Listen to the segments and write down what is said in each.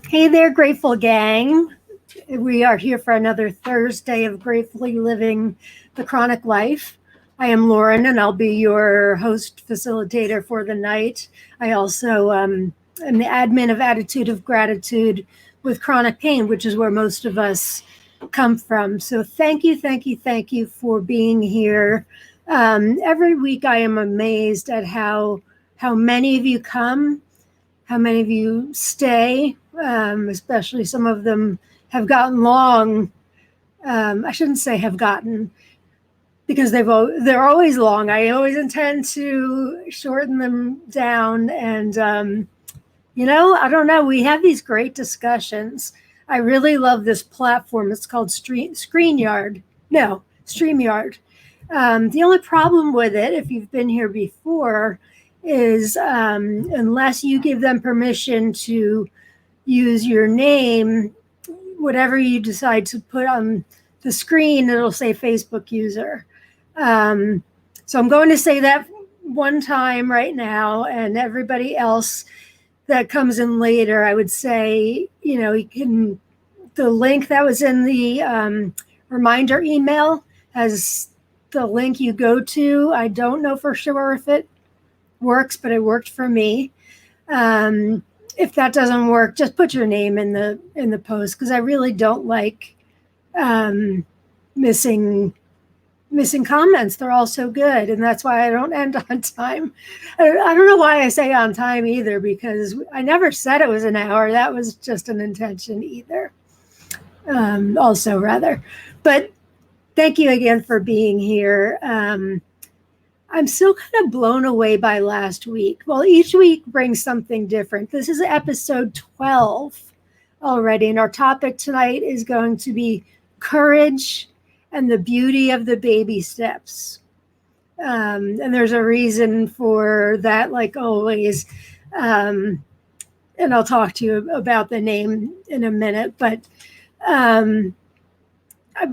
Hey there, Grateful Gang. We are here for another Thursday of Gratefully Living the Chronic Life. I am Lauren, and I'll be your host facilitator for the night. I also am the admin of Attitude of Gratitude with Chronic Pain, which is where most of us come from. So thank you for being here. Every week I am amazed at how many of you come, how many of you stay, especially some of them have gotten long. I shouldn't say have gotten, because they're always long. I always intend to shorten them down. And, I don't know. We have these great discussions. I really love this platform. It's called StreamYard. The only problem with it, if you've been here before, is unless you give them permission to use your name, whatever you decide to put on the screen, it'll say Facebook user. So I'm going to say that one time right now, and everybody else that comes in later, I would say, the link that was in the reminder email has the link you go to. I don't know for sure if it works, but it worked for me. If that doesn't work, just put your name in the post, because I really don't like missing comments. They're all so good, and that's why I don't end on time. I don't know why I say on time either, because I never said it was an hour. That was just an intention either. But thank you again for being here. I'm still kind of blown away by last week. Well, each week brings something different. This is episode 12 already, and our topic tonight is going to be courage and the beauty of the baby steps. And there's a reason for that, like always. And I'll talk to you about the name in a minute. But I'm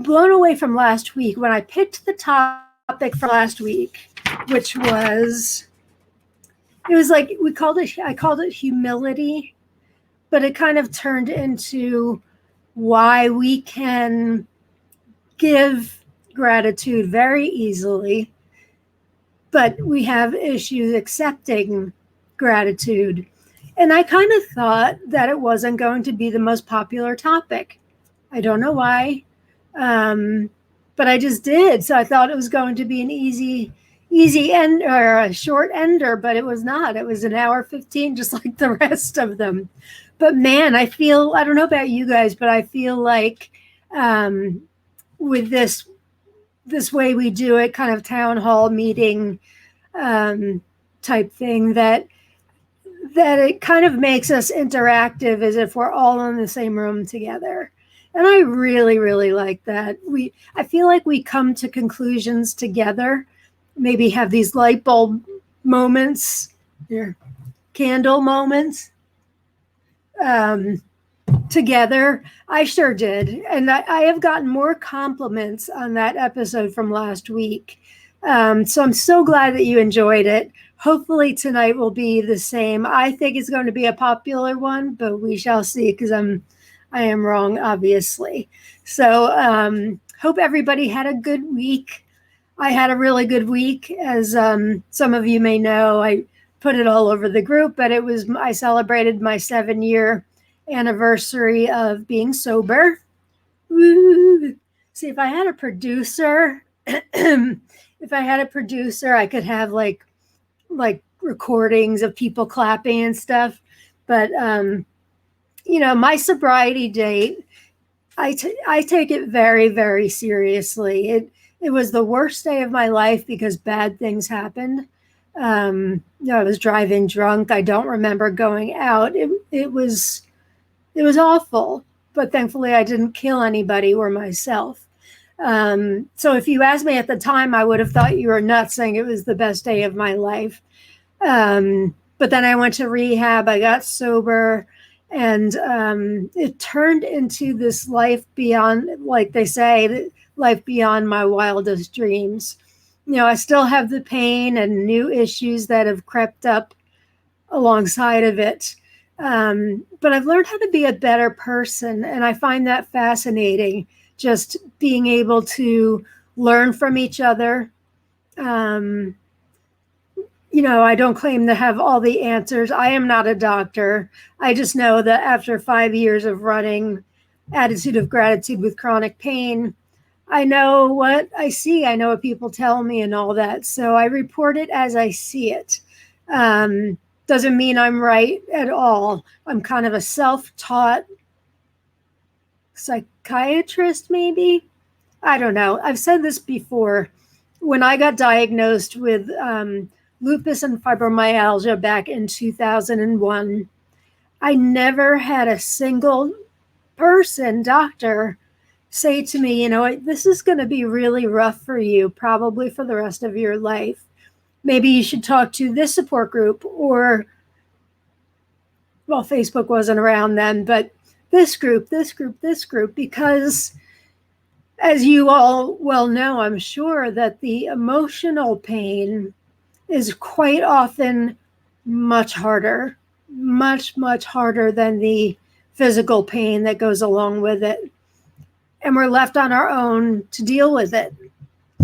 blown away from last week when I picked the topic for last week, which was, I called it humility, but it kind of turned into why we can give gratitude very easily, but we have issues accepting gratitude. And I kind of thought that it wasn't going to be the most popular topic. I don't know why, but I just did. So I thought it was going to be an easy end, or a short ender, but it was not. It was an hour 15, just like the rest of them. But man, I don't know about you guys, but I feel like with this way we do it, kind of town hall meeting type thing, that it kind of makes us interactive as if we're all in the same room together. And I really, really like that. I feel like we come to conclusions together, maybe have these light bulb moments, candle moments together. I sure did. And I have gotten more compliments on that episode from last week. So I'm so glad that you enjoyed it. Hopefully tonight will be the same. I think it's going to be a popular one, but we shall see, because I am wrong, obviously. So hope everybody had a good week. I had a really good week. As some of you may know, I put it all over the group, but I celebrated my 7-year anniversary of being sober. Woo. See, if I had a producer, I could have like recordings of people clapping and stuff. But my sobriety date, I take it very, very seriously. It was the worst day of my life because bad things happened. I was driving drunk. I don't remember going out. It was awful, but thankfully I didn't kill anybody or myself. So if you asked me at the time, I would have thought you were nuts, saying it was the best day of my life. But then I went to rehab. I got sober. And it turned into this life beyond, like they say, life beyond my wildest dreams. I still have the pain and new issues that have crept up alongside of it. But I've learned how to be a better person, and I find that fascinating, just being able to learn from each other. I don't claim to have all the answers. I am not a doctor. I just know that after 5 years of running Attitude of Gratitude with chronic pain, I know what I see. I know what people tell me and all that. So I report it as I see it. Doesn't mean I'm right at all. I'm kind of a self-taught psychiatrist, maybe. I don't know. I've said this before. When I got diagnosed with lupus and fibromyalgia back in 2001, I never had a single doctor, say to me, this is going to be really rough for you, probably for the rest of your life. Maybe you should talk to this support group, or, well, Facebook wasn't around then, but this group, because as you all well know, I'm sure, that the emotional pain is quite often much harder, much harder than the physical pain that goes along with it. And we're left on our own to deal with it.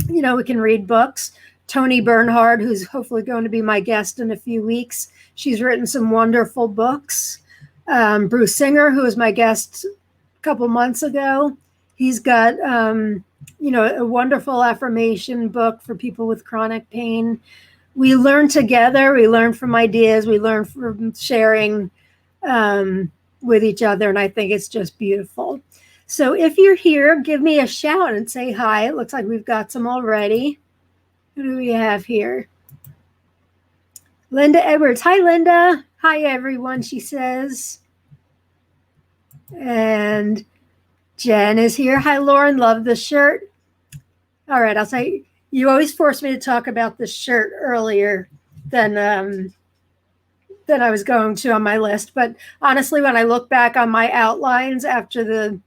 We can read books. Toni Bernhard, who's hopefully going to be my guest in a few weeks, she's written some wonderful books. Bruce Singer, who was my guest a couple months ago, he's got a wonderful affirmation book for people with chronic pain. We learn together. We learn from ideas. We learn from sharing with each other, and I think it's just beautiful. So if you're here, give me a shout and say hi. It looks like we've got some already. Who do we have here? Linda Edwards. Hi, Linda. Hi, everyone, she says. And Jen is here. Hi, Lauren. Love the shirt. All right, I'll say, you always force me to talk about the shirt earlier than I was going to on my list. But honestly, when I look back on my outlines after the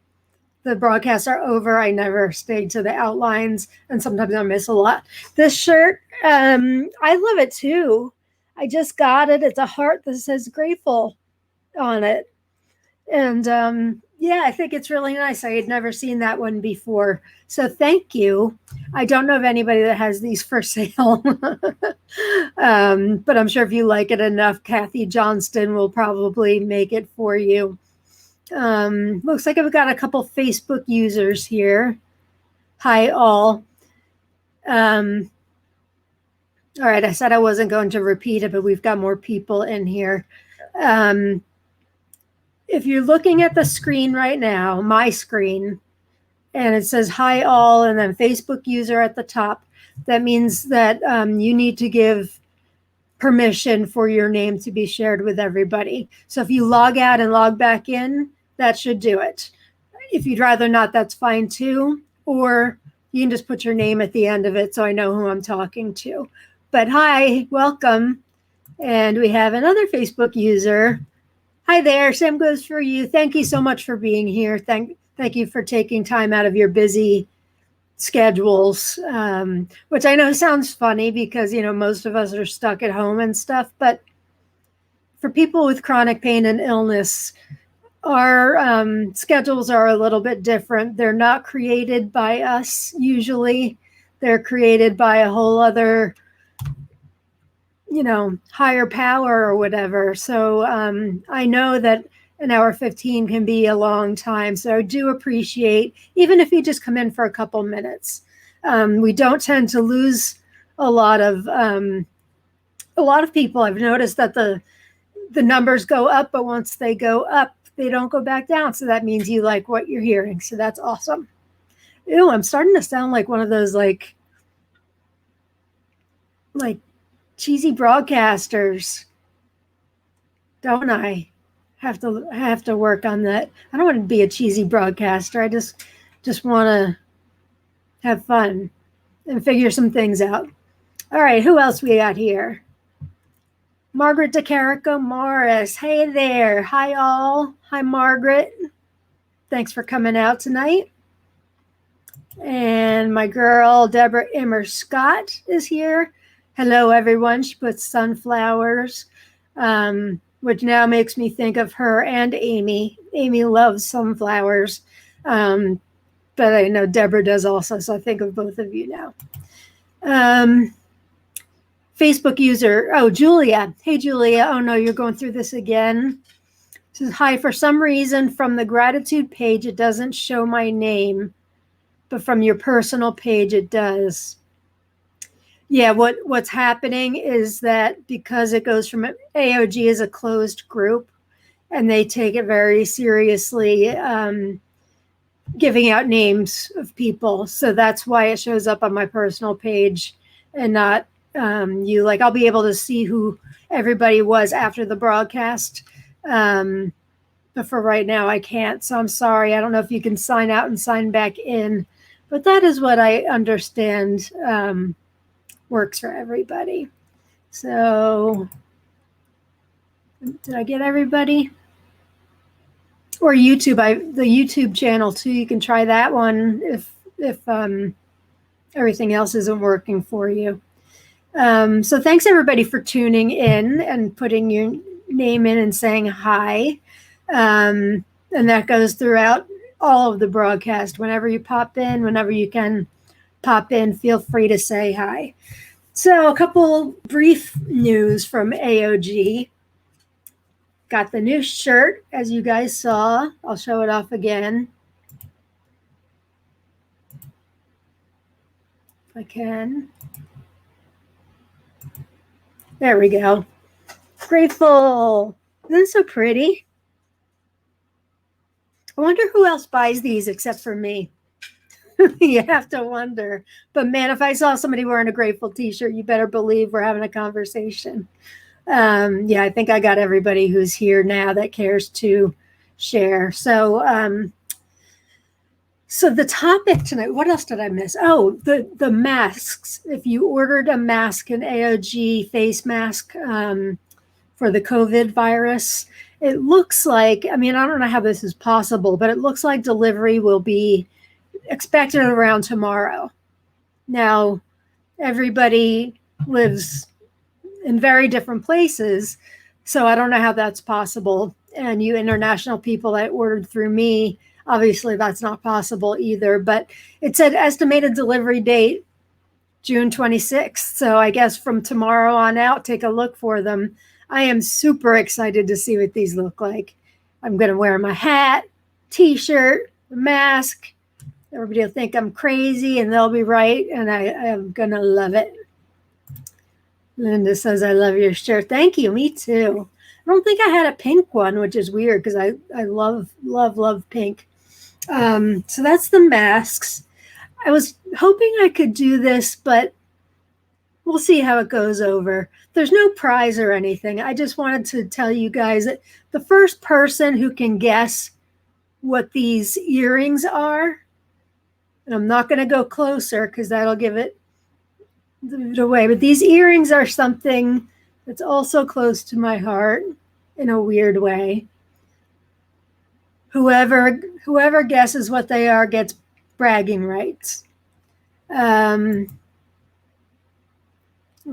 broadcasts are over, I never stayed to the outlines, and sometimes I miss a lot. This shirt, I love it too. I just got it. It's a heart that says grateful on it. And yeah, I think it's really nice. I had never seen that one before. So thank you. I don't know of anybody that has these for sale. But I'm sure if you like it enough, Kathy Johnston will probably make it for you. Looks like I've got a couple Facebook users here. Hi, all. All right, I said I wasn't going to repeat it, but we've got more people in here. If you're looking at the screen right now, my screen, and it says hi all and then Facebook user at the top, that means that you need to give permission for your name to be shared with everybody. So if you log out and log back in, that should do it. If you'd rather not, that's fine too. Or you can just put your name at the end of it so I know who I'm talking to. But hi, welcome. And we have another Facebook user. Hi there, same goes for you. Thank you so much for being here. Thank you for taking time out of your busy schedules, which I know sounds funny because, most of us are stuck at home and stuff. But for people with chronic pain and illness, our schedules are a little bit different. They're not created by us usually. They're created by a whole other higher power or whatever. So I know that an hour 15 can be a long time. So I do appreciate, even if you just come in for a couple minutes. We don't tend to lose a lot of people. I've noticed that the numbers go up, but once they go up, they don't go back down. So that means you like what you're hearing. So that's awesome. Ew, I'm starting to sound like one of those like cheesy broadcasters, don't I? Have to work on that. I don't want to be a cheesy broadcaster. I just want to have fun and figure some things out. All right, who else we got here? Margaret DeCarico Morris. Hey there. Hi all. Hi Margaret. Thanks for coming out tonight. And my girl Deborah Immer Scott is here. Hello, everyone. She puts sunflowers with which now makes me think of her and Amy. Amy loves sunflowers, but I know Deborah does also, so I think of both of you now. Facebook user, Julia. Hey, Julia. Oh, no, you're going through this again. It says, hi, for some reason from the gratitude page, it doesn't show my name, but from your personal page, it does. Yeah, what's happening is that because it goes from AOG as a closed group, and they take it very seriously, giving out names of people. So that's why it shows up on my personal page and not you. Like, I'll be able to see who everybody was after the broadcast. But for right now, I can't. So I'm sorry. I don't know if you can sign out and sign back in. But that is what I understand works for everybody. So did I get everybody? Or YouTube, the YouTube channel too. You can try that one if everything else isn't working for you. So thanks everybody for tuning in and putting your name in and saying hi. And that goes throughout all of the broadcast. Whenever you pop in, whenever you can pop in, feel free to say hi. So a couple brief news from AOG. Got the new shirt, as you guys saw. I'll show it off again. If I can. There we go. Grateful. Isn't it so pretty? I wonder who else buys these except for me. You have to wonder. But man, if I saw somebody wearing a Grateful t-shirt, you better believe we're having a conversation. Yeah, I think I got everybody who's here now that cares to share. So so the topic tonight, what else did I miss? Oh, the masks. If you ordered a mask, an AOG face mask for the COVID virus, it looks like, I mean, I don't know how this is possible, but it looks like delivery will be expected around tomorrow. Now, everybody lives in very different places, so I don't know how that's possible. And you international people that ordered through me, obviously that's not possible either. But it said estimated delivery date June 26th. So I guess from tomorrow on out, take a look for them. I am super excited to see what these look like. I'm going to wear my hat, t-shirt, mask. Everybody will think I'm crazy and they'll be right. And I am going to love it. Linda says, I love your shirt. Thank you. Me too. I don't think I had a pink one, which is weird because I love pink. So that's the masks. I was hoping I could do this, but we'll see how it goes over. There's no prize or anything. I just wanted to tell you guys that the first person who can guess what these earrings are, and I'm not going to go closer because that'll give it away, but these earrings are something that's also close to my heart in a weird way. Whoever guesses what they are gets bragging rights. We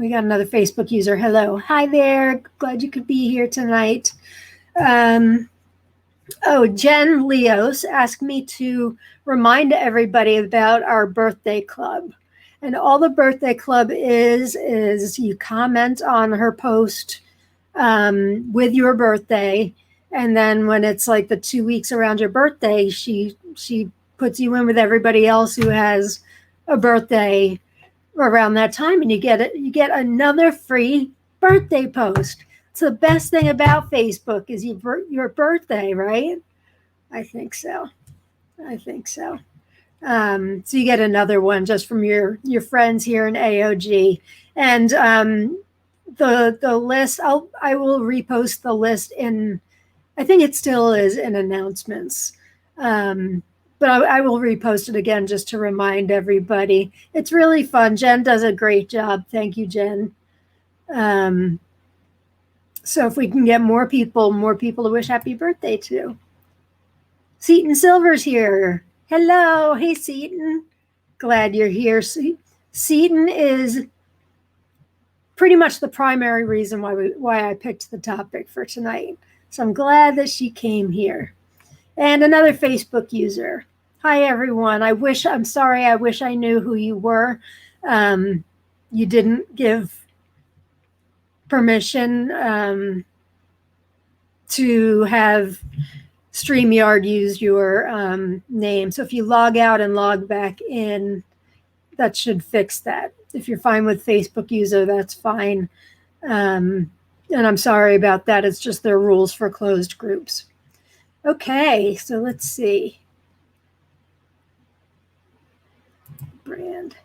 got another Facebook user. Hello. Hi there. Glad you could be here tonight. Jen Leos asked me to remind everybody about our birthday club. And all the birthday club is you comment on her post with your birthday. And then when it's like the 2 weeks around your birthday, she puts you in with everybody else who has a birthday around that time, and you get another free birthday post. It's the best thing about Facebook is your birthday, right? I think so. So you get another one just from your friends here in AOG. And the list, I will repost the list in, I think it still is in announcements. But I will repost it again just to remind everybody. It's really fun. Jen does a great job. Thank you, Jen. So if we can get more people to wish happy birthday to. Seton Silver's here. Hello. Hey, Seton. Glad you're here. Seton is pretty much the primary reason why I picked the topic for tonight. So I'm glad that she came here. And another Facebook user. Hi, everyone. I'm sorry. I wish I knew who you were. You didn't give permission to have StreamYard use your name. So if you log out and log back in, that should fix that. If you're fine with Facebook user, that's fine. And I'm sorry about that. It's just their rules for closed groups. Okay, so let's see. Brand.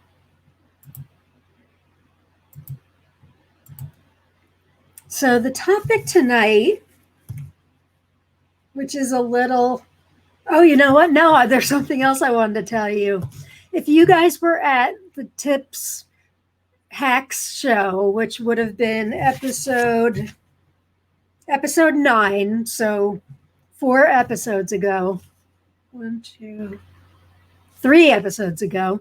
So the topic tonight, which is a little, oh, you know what? No, there's something else I wanted to tell you. If you guys were at the Tips Hacks show, which would have been episode 9, so 4 episodes ago, 3 episodes ago,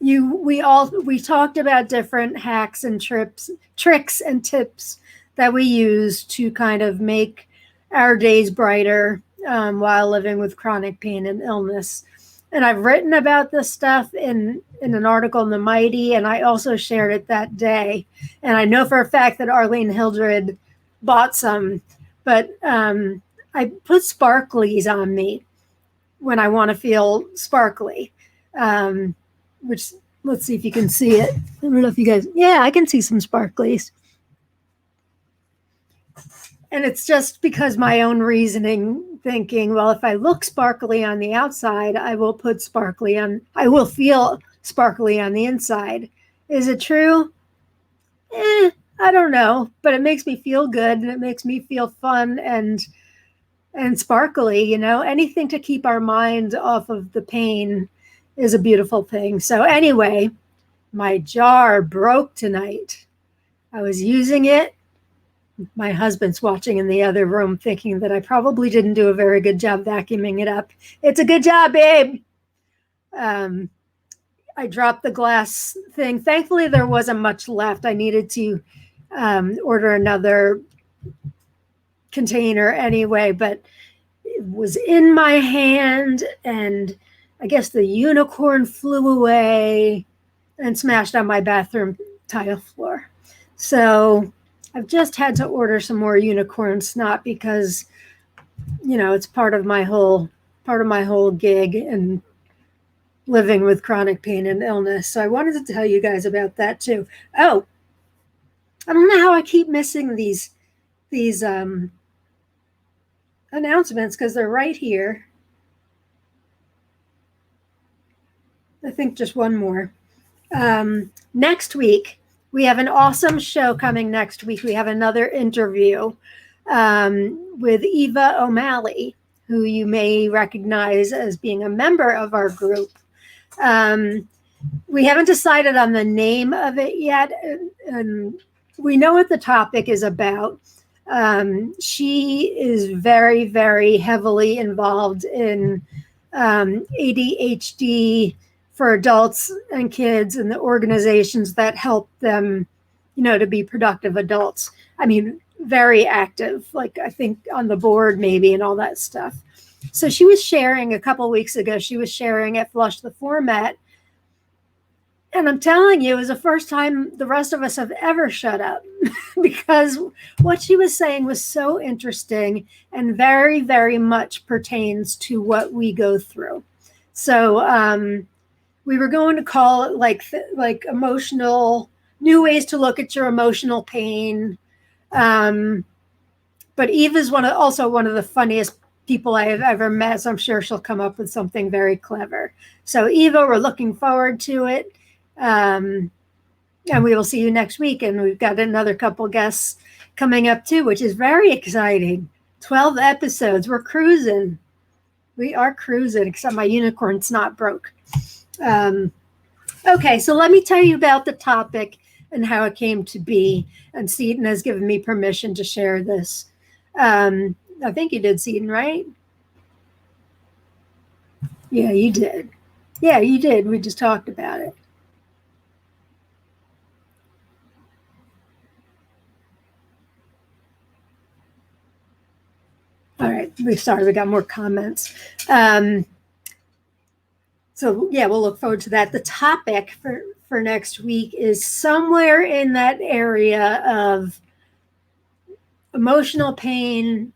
we talked about different hacks and tricks and tips that we use to kind of make our days brighter while living with chronic pain and illness. And I've written about this stuff in an article in the Mighty, and I also shared it that day. And I know for a fact that Arlene Hildred bought some, but I put sparklies on me when I want to feel sparkly, which, let's see if you can see it. I don't know if you guys, yeah, I can see some sparklies. And it's just because my own reasoning, thinking, well, if I look sparkly on the outside, I will feel sparkly on the inside. Is it true? I don't know, but it makes me feel good, and it makes me feel fun and sparkly, you know. Anything to keep our mind off of the pain is a beautiful thing. So anyway, my jar broke tonight. I was using it. My husband's watching in the other room, thinking that I probably didn't do a very good job vacuuming it up. It's a good job, babe. I dropped the glass thing. Thankfully, there wasn't much left. I needed to order another container anyway, but it was in my hand, and I guess the unicorn flew away and smashed on my bathroom tile floor. So I've just had to order some more unicorn snot because, you know, it's part of my whole gig and living with chronic pain and illness. So I wanted to tell you guys about that too. Oh, I don't know how I keep missing these announcements because they're right here. I think just one more. Next week, we have an awesome show coming next week. We have another interview with Eva O'Malley, who you may recognize as being a member of our group. We haven't decided on the name of it yet, and we know what the topic is about. She is very, very heavily involved in ADHD for adults and kids and the organizations that help them, you know, to be productive adults. I mean, very active, like I think on the board maybe and all that stuff. So she was sharing a couple weeks ago, she was sharing at Flush the Format. And I'm telling you, it was the first time the rest of us have ever shut up because what she was saying was so interesting and very, very much pertains to what we go through. So we were going to call it like emotional, new ways to look at your emotional pain. But Eva's also one of the funniest people I have ever met. So I'm sure she'll come up with something very clever. So Eva, we're looking forward to it. And we will see you next week. And we've got another couple guests coming up too, which is very exciting. 12 episodes. We're cruising. We are cruising, except my unicorn snot broke. Okay, so let me tell you about the topic and how it came to be. And Seton has given me permission to share this. I think you did, Seton, right? Yeah, you did. Yeah, you did. We just talked about it. All right. Sorry, we got more comments. So yeah, we'll look forward to that. The topic for next week is somewhere in that area of emotional pain,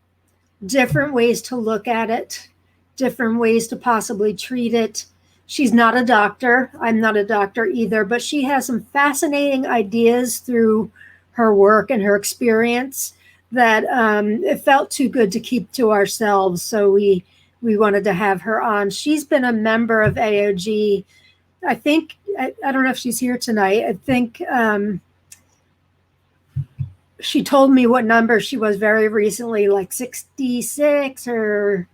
different ways to look at it, different ways to possibly treat it. She's not a doctor. I'm not a doctor either, but she has some fascinating ideas through her work and her experience that it felt too good to keep to ourselves. So we wanted to have her on. She's been a member of AOG. I think, I don't know if she's here tonight. I think she told me what number she was very recently, like 66 or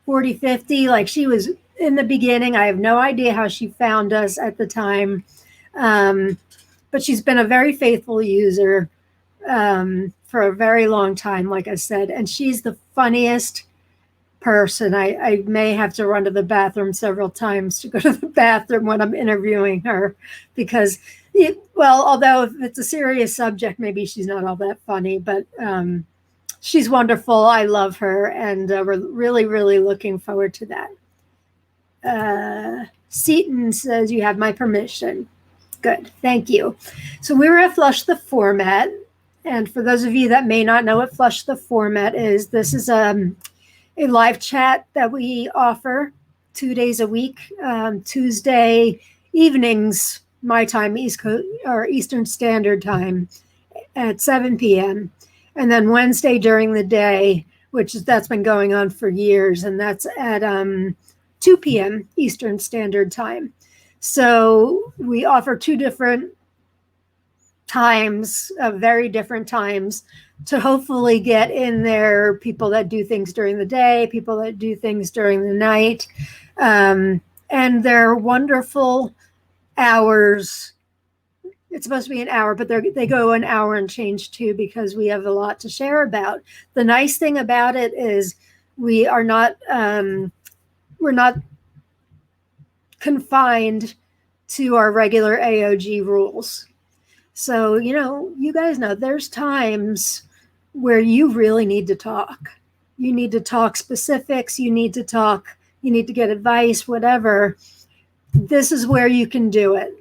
40, 50. Like she was in the beginning. I have no idea how she found us at the time. But she's been a very faithful user for a very long time, like I said. And she's the funniest person. I may have to run to the bathroom several times to go to the bathroom when I'm interviewing her because, although if it's a serious subject, maybe she's not all that funny, but she's wonderful. I love her, and we're really, really looking forward to that. Seton says, you have my permission. Good, thank you. So we were at Flush the Format, and for those of you that may not know what Flush the Format is, this is a live chat that we offer 2 days a week, Tuesday evenings, my time, East Coast or Eastern Standard Time at 7 p.m. And then Wednesday during the day, that's been going on for years, and that's at 2 p.m. Eastern Standard Time. So we offer 2 different times, very different times, to hopefully get in there people that do things during the day, people that do things during the night. And they're wonderful hours. It's supposed to be an hour, but they go an hour and change too, because we have a lot to share about. The nice thing about it is we're not confined to our regular AOG rules. So, you guys know there's times where you really need to talk. You need to talk specifics. You need to get advice, whatever. This is where you can do it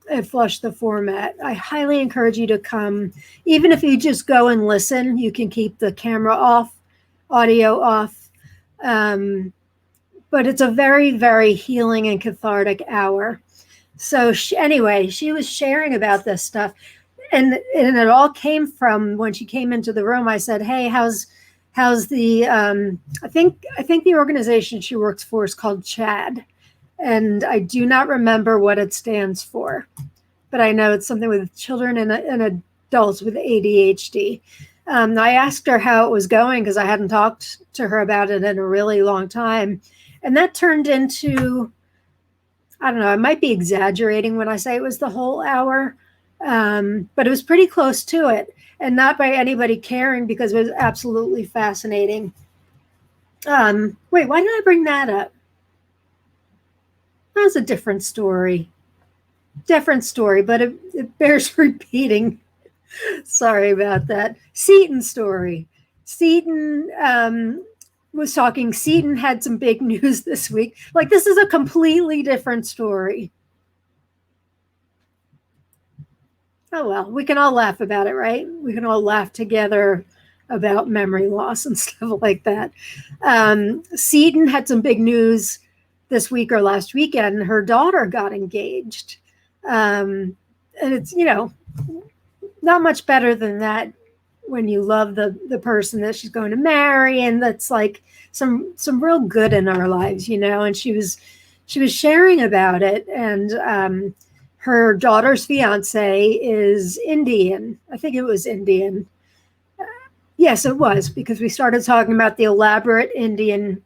at Flush the Format. I highly encourage you to come. Even if you just go and listen, you can keep the camera off, audio off. But it's a very, very healing and cathartic hour. So she was sharing about this stuff. And it all came from when she came into the room. I said, hey, how's the, I think the organization she works for is called CHAD. And I do not remember what it stands for, but I know it's something with children and adults with ADHD. I asked her how it was going because I hadn't talked to her about it in a really long time. And that turned into, I don't know, I might be exaggerating when I say it was the whole hour, but it was pretty close to it, and not by anybody caring, because it was absolutely fascinating. Wait, why did I bring that up? That was a different story, but it bears repeating. Sorry about that. Seton story. Seton was talking. Seton had some big news this week. Like, this is a completely different story. Oh, well, we can all laugh about it, right? We can all laugh together about memory loss and stuff like that. Seton had some big news this week or last weekend. Her daughter got engaged. And it's, not much better than that when you love the person that she's going to marry, and that's like some real good in our lives, and she was sharing about it. And her daughter's fiance is Indian. I think it was Indian. Yes, it was, because we started talking about the elaborate Indian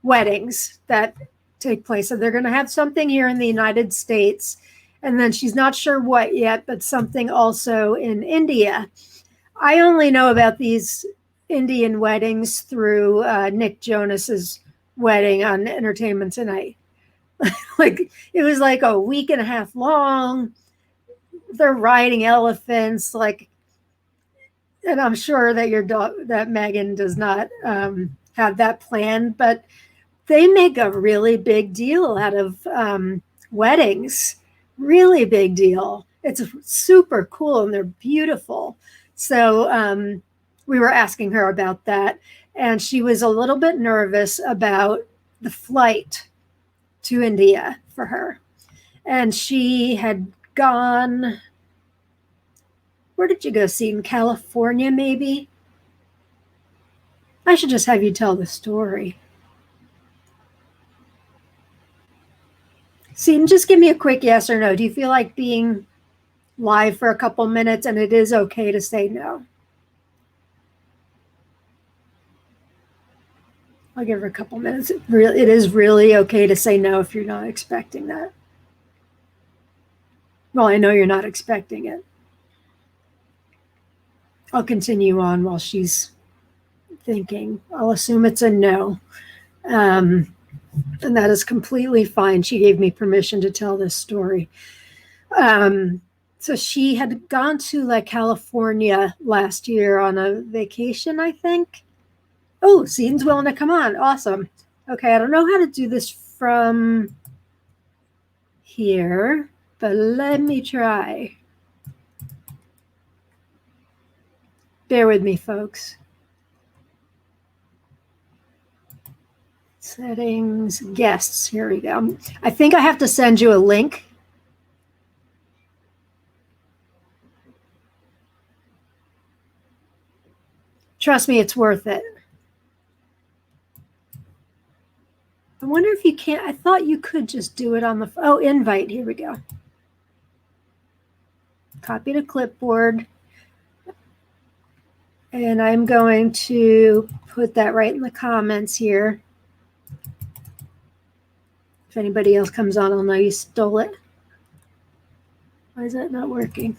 weddings that take place. So they're going to have something here in the United States, and then she's not sure what yet, but something also in India. I only know about these Indian weddings through Nick Jonas's wedding on Entertainment Tonight. Like, it was like a week and a half long. They're riding elephants. Like, and I'm sure that your dog, that Megan does not have that plan, but they make a really big deal out of weddings. Really big deal. It's super cool and they're beautiful. So we were asking her about that, and she was a little bit nervous about the flight to India for her. And she had gone, where did you go, Seton? California, maybe? I should just have you tell the story. Seton, just give me a quick yes or no. Do you feel like being live for a couple minutes, and it is okay to say no? I'll give her a couple minutes. It is really okay to say no if you're not expecting that. Well, I know you're not expecting it. I'll continue on while she's thinking. I'll assume it's a no. And that is completely fine. She gave me permission to tell this story. So she had gone to like California last year on a vacation, I think. Oh, Seton's willing to come on. Awesome. Okay, I don't know how to do this from here, but let me try. Bear with me, folks. Settings, guests, here we go. I think I have to send you a link. Trust me, it's worth it. I wonder if you can't, I thought you could just do it on the, oh, invite, here we go. Copy to clipboard. And I'm going to put that right in the comments here. If anybody else comes on, I'll know you stole it. Why is that not working?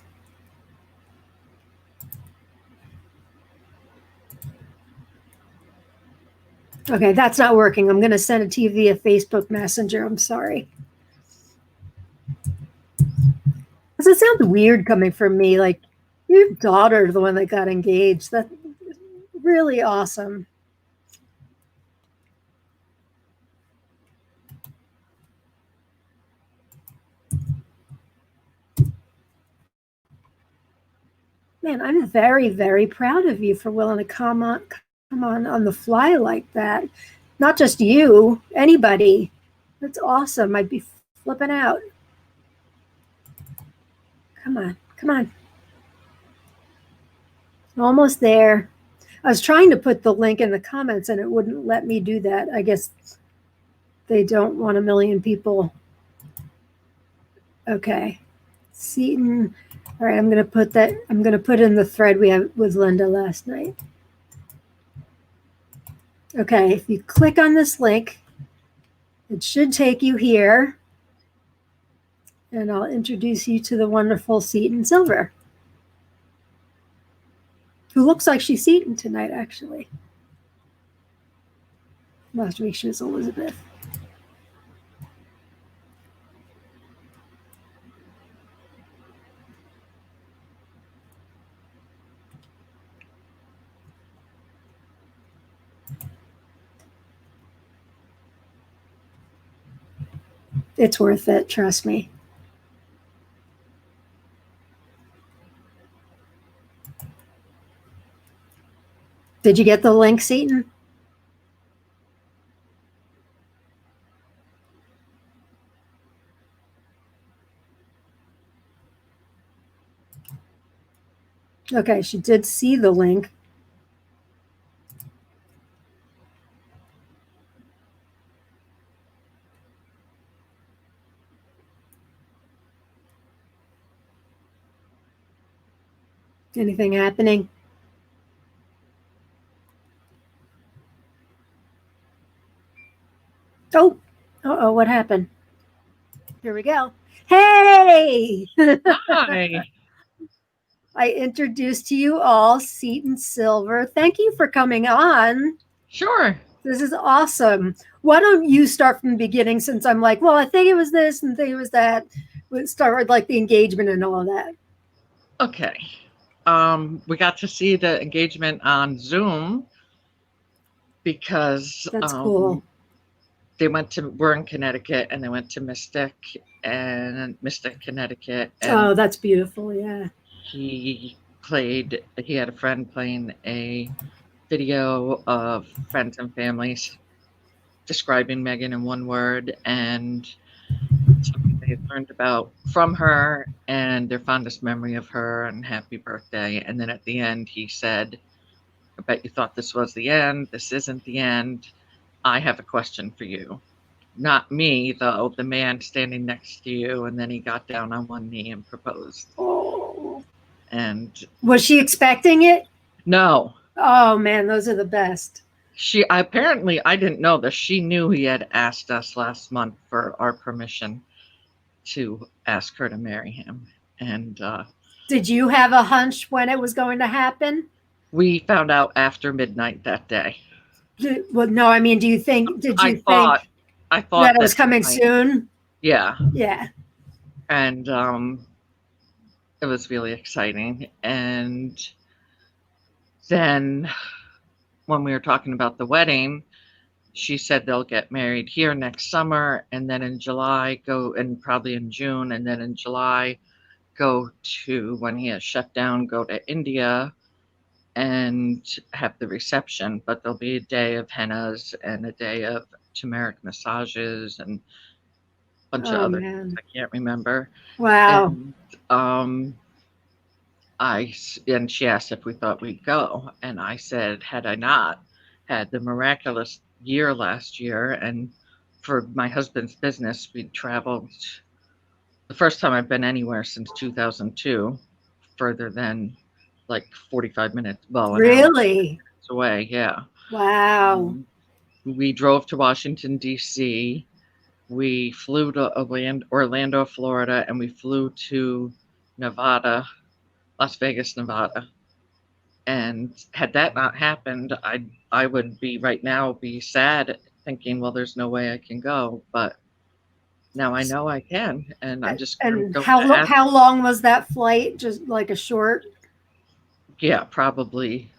Okay, that's not working. I'm going to send it to you via Facebook Messenger. I'm sorry. Does it sound weird coming from me? Like, your daughter's the one that got engaged. That's really awesome. Man, I'm very, very proud of you for willing to come on the fly like that. Not just you, anybody. That's awesome. I'd be flipping out. Come on, come on. Almost there. I was trying to put the link in the comments and it wouldn't let me do that. I guess they don't want a million people. Okay. Seton. All right, I'm going to put that. I'm going to put in the thread we had with Linda last night. Okay, if you click on this link, it should take you here. And I'll introduce you to the wonderful Seton Silver, who looks like she's Seton tonight, actually. Last week she was Elizabeth. It's worth it, trust me. Did you get the link, Seton? Okay, she did see the link. Anything happening? Oh, uh-oh, what happened? Here we go. Hey! Hi. I introduced to you all Seton Silver. Thank you for coming on. Sure. This is awesome. Why don't you start from the beginning, since I'm like, well, I think it was this and I think it was that. We'll start with like the engagement and all of that. Okay. we got to see the engagement on Zoom because That's cool. we're in Connecticut and they went to Mystic, Connecticut, and Oh, that's beautiful. Yeah. he had a friend playing a video of friends and families describing Megan in one word and something they had learned about from her and their fondest memory of her and happy birthday. And then at the end, he said, I bet you thought this was the end. This isn't the end. I have a question for you. Not me, though, the man standing next to you. And then he got down on one knee and proposed. Oh. And was she expecting it? No. Oh man, those are the best. Apparently, I didn't know this. She knew he had asked us last month for our permission to ask her to marry him. And did you have a hunch when it was going to happen? We found out after midnight that day. Well, no, I mean, did you think I thought that it was coming soon? Yeah. Yeah. And it was really exciting. And then when we were talking about the wedding, she said they'll get married here next summer, and then in July and probably in June, and then in July go to, when he has shut down, go to India and have the reception. But there'll be a day of hennas and a day of turmeric massages and a bunch of other things I can't remember. Wow. And she asked if we thought we'd go, and I said, had I not had the miraculous year last year, and for my husband's business, we traveled the first time I've been anywhere since 2002, further than like 45 minutes. Well, really? Away, yeah. Wow. We drove to Washington, D.C. We flew to Orlando, Florida, and we flew to Nevada, Las Vegas, Nevada. And had that not happened, I would be right now be sad, thinking, well, there's no way I can go. But now I know I can, and I'm just going to go. How long was that flight? Just like a short? Yeah, probably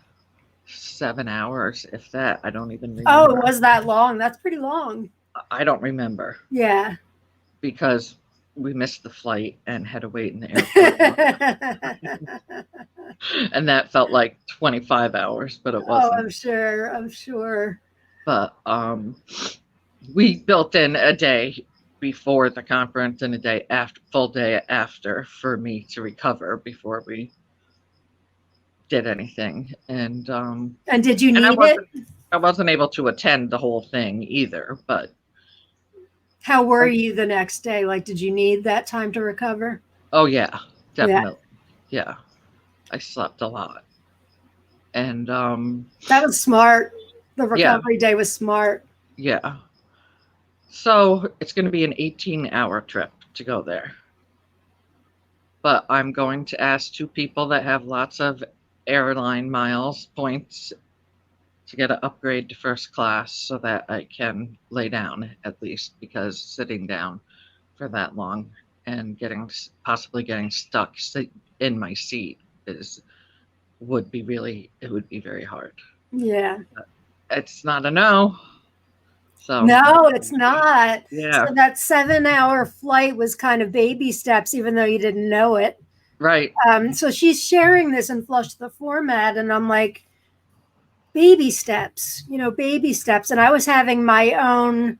7 hours, if that. I don't even remember. Oh, it was that long? That's pretty long. I don't remember. Yeah. Because we missed the flight and had to wait in the airport. And that felt like 25 hours, but it wasn't. Oh, I'm sure. But we built in a day before the conference and a day after, full day after, for me to recover before we did anything. And did you need it? I wasn't able to attend the whole thing either, but how were you the next day? Like, did you need that time to recover? Oh yeah, definitely. Yeah. I slept a lot. And that was smart. The recovery day was smart. Yeah. So it's going to be an 18-hour trip to go there. But I'm going to ask 2 people that have lots of airline miles points to get an upgrade to first class so that I can lay down at least, because sitting down for that long and possibly getting stuck in my seat would be very hard. Yeah. It's not a no. So no, it's not. Yeah. So that 7-hour flight was kind of baby steps, even though you didn't know it. Right. So she's sharing this in Flush the Format, and I'm like, baby steps, baby steps. And I was having my own,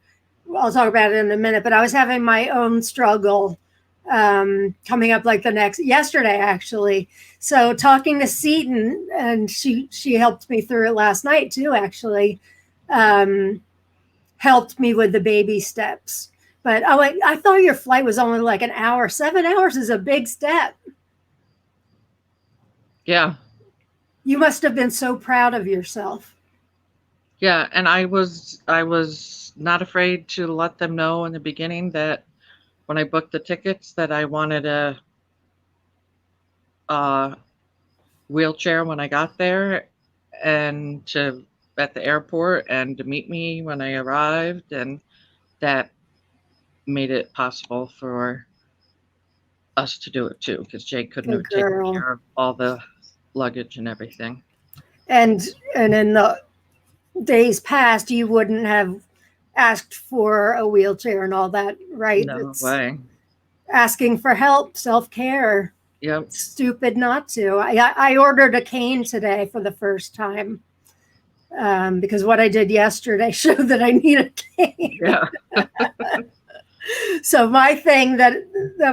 I'll talk about it in a minute, but I was having my own struggle coming up like yesterday, actually. So talking to Seton, and she helped me through it last night too, actually, helped me with the baby steps. But I thought your flight was only like an hour. 7 hours is a big step. Yeah. You must have been so proud of yourself. Yeah, and I was not afraid to let them know in the beginning that when I booked the tickets that I wanted a wheelchair when I got there, and at the airport, and to meet me when I arrived, and that made it possible for us to do it too, because Jay couldn't have taken care of all the luggage and everything. And in the days past, you wouldn't have asked for a wheelchair and all that, right? No It's way. asking for help, self-care. Yep. Stupid not to. I ordered a cane today for the first time because what I did yesterday showed that I need a cane. Yeah. So my thing that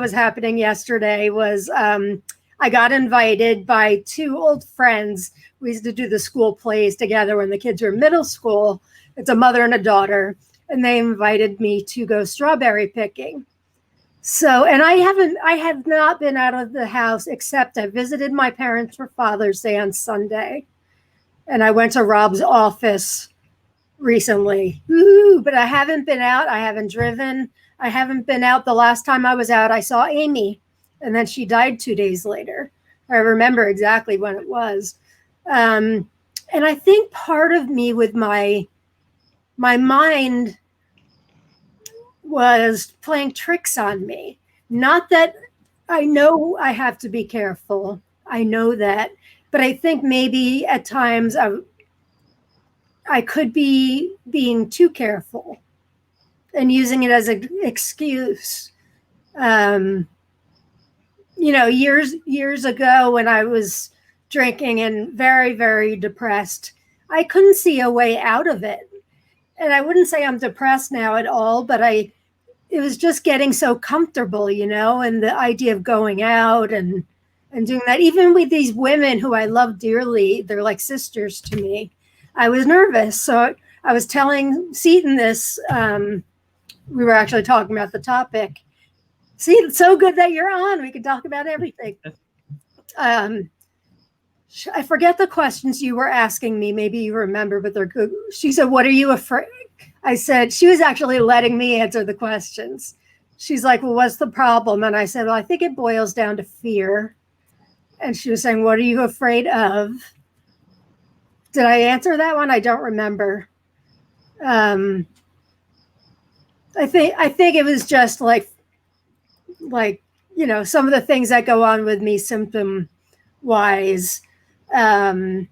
was happening yesterday was I got invited by two old friends. We used to do the school plays together when the kids were in middle school. It's a mother and a daughter, and they invited me to go strawberry picking. So, and I have not been out of the house except I visited my parents for Father's Day on Sunday. And I went to Rob's office recently. Woo-hoo, but I haven't been out. I haven't driven. I haven't been out. The last time I was out, I saw Amy, and then she died 2 days later. I remember exactly when it was. And I think part of me with my mind was playing tricks on me. Not that I know I have to be careful. I know that. But I think maybe at times I could be being too careful and using it as an excuse. Years ago when I was drinking and very, very depressed, I couldn't see a way out of it. And I wouldn't say I'm depressed now at all, but it was just getting so comfortable, and the idea of going out and doing that, even with these women who I love dearly, they're like sisters to me. I was nervous. So I was telling Seton this, we were actually talking about the topic. See, it's so good that you're on. We can talk about everything. I forget the questions you were asking me. Maybe you remember, but they're good. She said, what are you afraid? I said, she was actually letting me answer the questions. She's like, well, what's the problem? And I said, well, I think it boils down to fear. And she was saying, what are you afraid of? Did I answer that one? I don't remember. I think it was just like, some of the things that go on with me symptom wise, and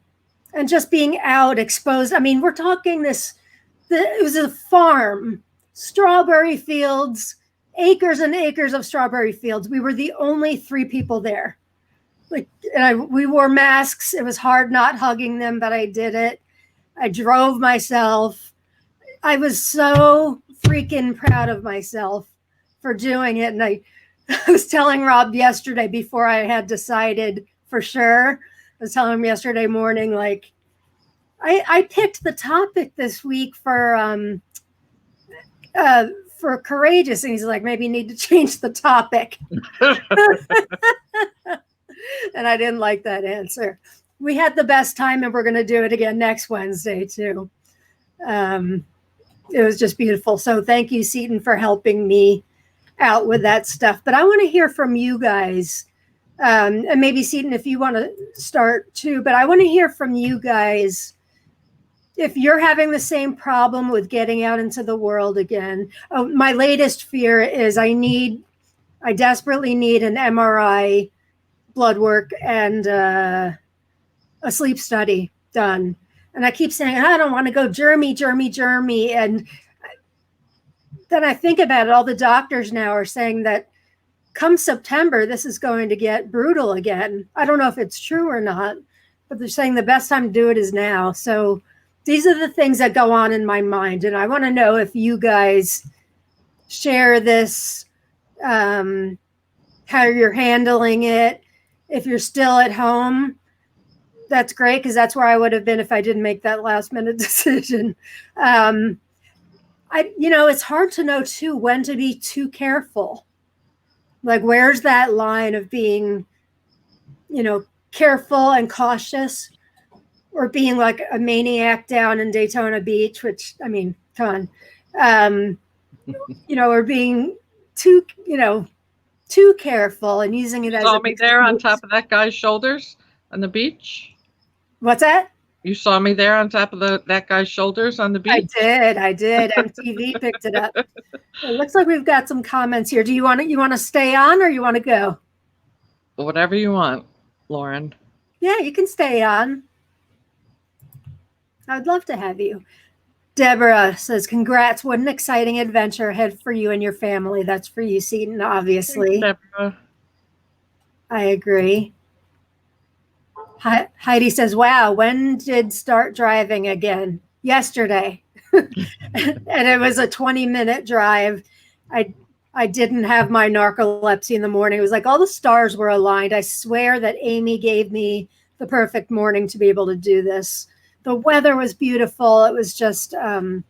just being out exposed. I mean, we're talking it was a farm, strawberry fields, acres and acres of strawberry fields. We were the only 3 people there. We wore masks. It was hard not hugging them, but I did it. I drove myself. I was so freaking proud of myself for doing it. And I was telling Rob yesterday before I had decided for sure. I was telling him yesterday morning, like, I picked the topic this week for courageous. And he's like, maybe you need to change the topic. And I didn't like that answer. We had the best time and we're going to do it again next Wednesday too. It was just beautiful. So thank you, Seton, for helping me out with that stuff. But I want to hear from you guys. And maybe Seton, if you want to start too, but I want to hear from you guys. If you're having the same problem with getting out into the world again. Oh, my latest fear is I desperately need an MRI, blood work, and a sleep study done. And I keep saying, I don't want to go germy. And then I think about it, all the doctors now are saying that come September, this is going to get brutal again. I don't know if it's true or not, but they're saying the best time to do it is now. So these are the things that go on in my mind. And I want to know if you guys share this, how you're handling it. If you're still at home, that's great, because that's where I would have been if I didn't make that last minute decision. It's hard to know too when to be too careful. Like, where's that line of being, careful and cautious, or being like a maniac down in Daytona Beach, which, I mean, come on, or being too careful and using it as saw me there on top of that guy's shoulders on the beach. What's that? You saw me there on top of that guy's shoulders on the beach? I did. MTV picked it up. It looks like we've got some comments here. Do you want to stay on or you want to go? Whatever you want, Lauren. Yeah, you can stay on. I would love to have you. Deborah says, congrats. What an exciting adventure ahead for you and your family. That's for you, Seton, obviously. Thanks, Deborah. I agree. Heidi says, wow, when did start driving again? Yesterday. And it was a 20-minute drive. I didn't have my narcolepsy in the morning. It was like all the stars were aligned. I swear that Amy gave me the perfect morning to be able to do this. The weather was beautiful. It was just, and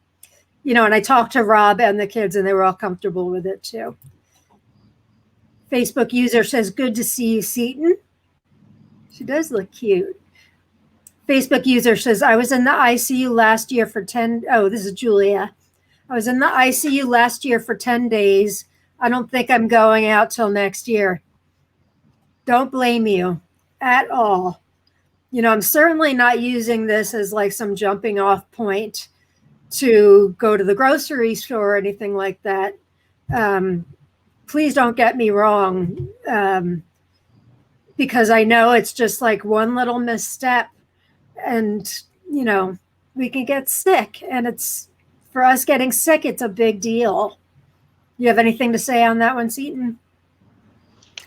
I talked to Rob and the kids, and they were all comfortable with it too. Facebook user says, good to see you, Seton. She does look cute. Facebook user says, I was in the ICU last year for 10. Oh, this is Julia. I was in the ICU last year for 10 days. I don't think I'm going out till next year. Don't blame you at all. I'm certainly not using this as like some jumping off point to go to the grocery store or anything like that. Please don't get me wrong, because I know it's just like one little misstep and, we can get sick, and it's for us getting sick. It's a big deal. You have anything to say on that one, Seton?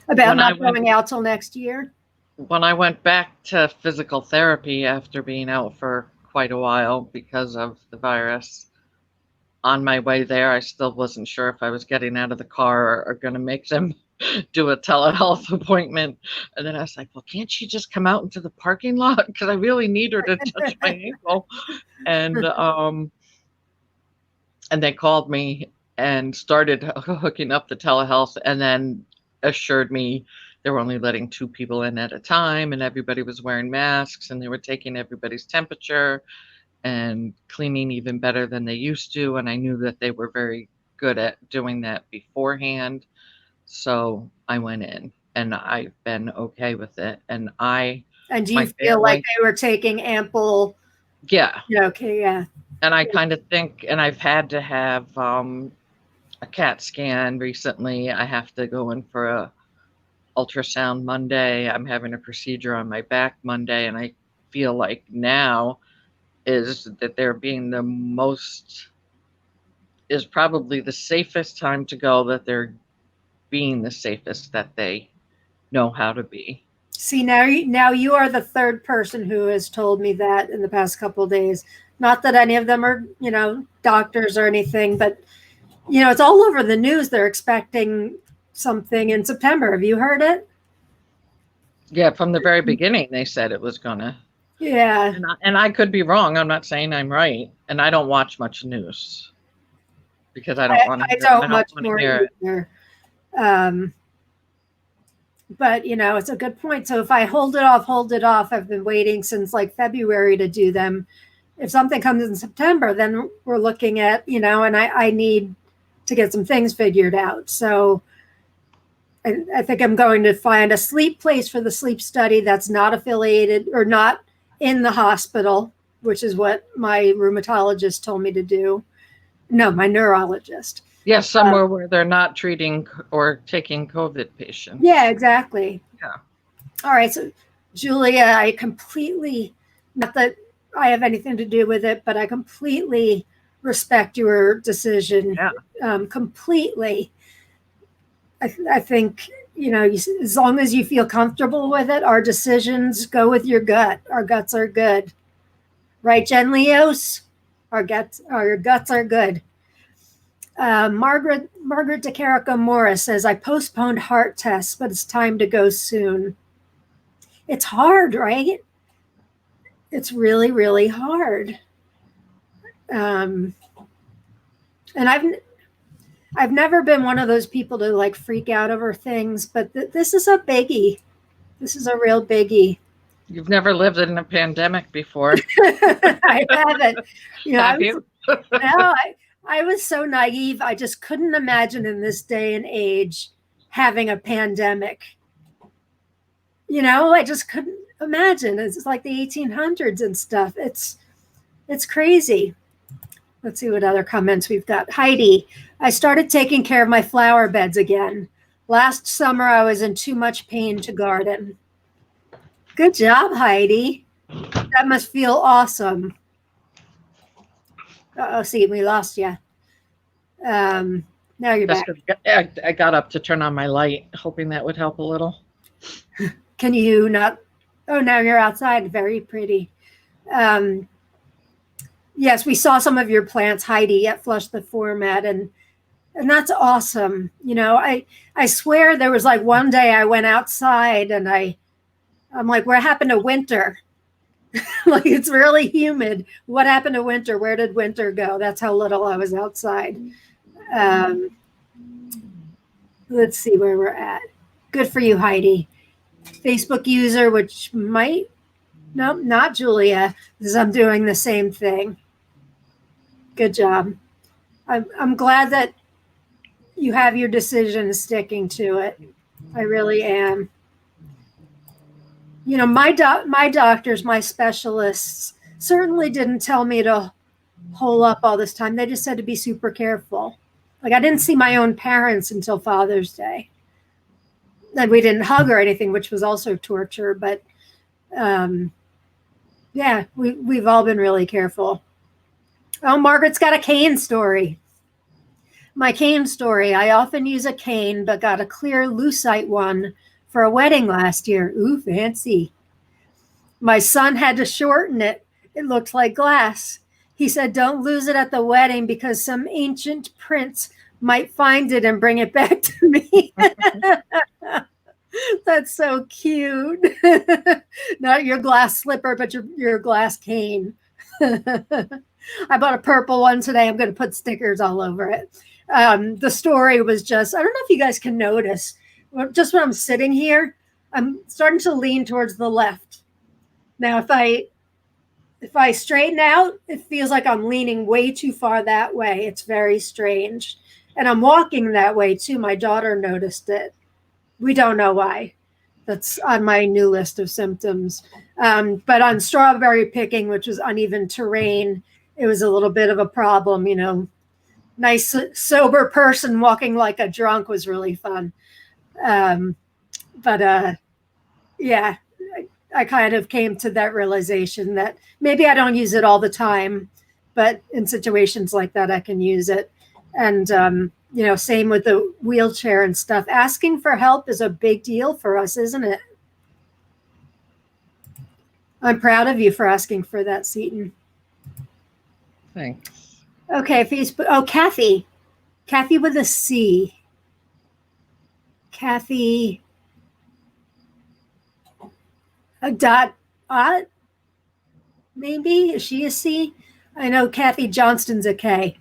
About not going out till next year? When I went back to physical therapy after being out for quite a while because of the virus, on my way there, I still wasn't sure if I was getting out of the car or going to make them do a telehealth appointment. And then I was like, well, can't she just come out into the parking lot? Because I really need her to touch my ankle. And they called me and started hooking up the telehealth, and then assured me they were only letting 2 people in at a time, and everybody was wearing masks, and they were taking everybody's temperature and cleaning even better than they used to. And I knew that they were very good at doing that beforehand. So I went in, and I've been okay with it. And do you feel like they were taking ample? Yeah. Okay. Yeah. And I kind of think, and I've had to have a CAT scan recently. I have to go in for a ultrasound Monday. I'm having a procedure on my back Monday, and I feel like now is that they're being is probably the safest time to go, that they're being the safest that they know how to be. See, now you are the third person who has told me that in the past couple of days. Not that any of them are, doctors or anything, but, it's all over the news. They're expecting something in September. Have you heard it? Yeah, from the very beginning, they said it was going to. Yeah. And I could be wrong. I'm not saying I'm right. And I don't watch much news because I don't want to. I don't much more either. But, it's a good point. So if I hold it off. I've been waiting since like February to do them. If something comes in September, then we're looking at, and I need to get some things figured out. So I think I'm going to find a sleep place for the sleep study that's not affiliated or not in the hospital, which is what my rheumatologist told me to do. No, my neurologist. Yeah, somewhere where they're not treating or taking COVID patients. Yeah, exactly. Yeah. All right. So, Julia, I completely, not that I have anything to do with it, but I completely respect your decision. Yeah. Completely. I think, as long as you feel comfortable with it, our decisions go with your gut. Our guts are good. Right, Jen Leos? Our guts are good. Margaret DeCarico Morris says, I postponed heart tests, but it's time to go soon. It's hard, right? It's really, really hard. And I've never been one of those people to like freak out over things, but this is a biggie. This is a real biggie. You've never lived in a pandemic before. I haven't. Have you? No, I was so naive. I just couldn't imagine in this day and age having a pandemic. I just couldn't imagine. It's like the 1800s and stuff. It's crazy. Let's see what other comments we've got. Heidi, I started taking care of my flower beds again. Last summer, I was in too much pain to garden. Good job, Heidi. That must feel awesome. Uh-oh, see, we lost you. Now you're That's back. good. I got up to turn on my light, hoping that would help a little. Can you not? Oh, now you're outside. Very pretty. Yes, we saw some of your plants, Heidi, at Flush the Format, and that's awesome. You know, I swear there was like one day I went outside and I'm like, what happened to winter? Like, it's really humid. What happened to winter? Where did winter go? That's how little I was outside. Let's see where we're at. Good for you, Heidi. Facebook user, which might, nope, not Julia, because I'm doing the same thing. Good job. I'm glad that you have your decision, sticking to it. I really am. You know, my doctors, my specialists certainly didn't tell me to hole up all this time. They just said to be super careful. Like, I didn't see my own parents until Father's Day. And we didn't hug or anything, which was also torture. But yeah, we've all been really careful. Oh, Margaret's got a cane story. My cane story. I often use a cane, but got a clear lucite one for a wedding last year. Ooh, fancy. My son had to shorten it. It looked like glass. He said, don't lose it at the wedding because some ancient prince might find it and bring it back to me. That's so cute. Not your glass slipper, but your glass cane. I bought a purple one today. I'm going to put stickers all over it. The story was just, I don't know if you guys can notice, just when I'm sitting here, I'm starting to lean towards the left. Now, if I straighten out, it feels like I'm leaning way too far that way. It's very strange. And I'm walking that way too. My daughter noticed it. We don't know why. That's on my new list of symptoms. But on strawberry picking, which was uneven terrain, it was a little bit of a problem. You know, nice, sober person walking like a drunk was really fun. Yeah, I kind of came to that realization that maybe I don't use it all the time, but in situations like that, I can use it. And, you know, same with the wheelchair and stuff. Asking for help is a big deal for us, isn't it? I'm proud of you for asking for that, Seton. Thanks. Okay, Facebook. Oh, Kathy. Kathy with a C. Kathy. A dot. Maybe. Is she a C? I know Kathy Johnston's a K.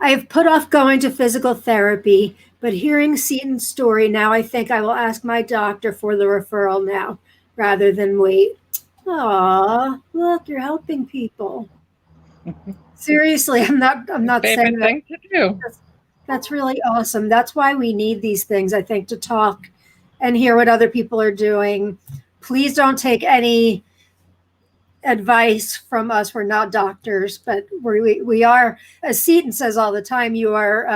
I have put off going to physical therapy, but hearing Seton's story now, I think I will ask my doctor for the referral now rather than wait. Aw, look, you're helping people. Seriously, I'm not saying that. Thing to do. That's really awesome. That's why we need these things, I think, to talk and hear what other people are doing. Please don't take any advice from us. We're not doctors, but we are, as Seton says all the time, you are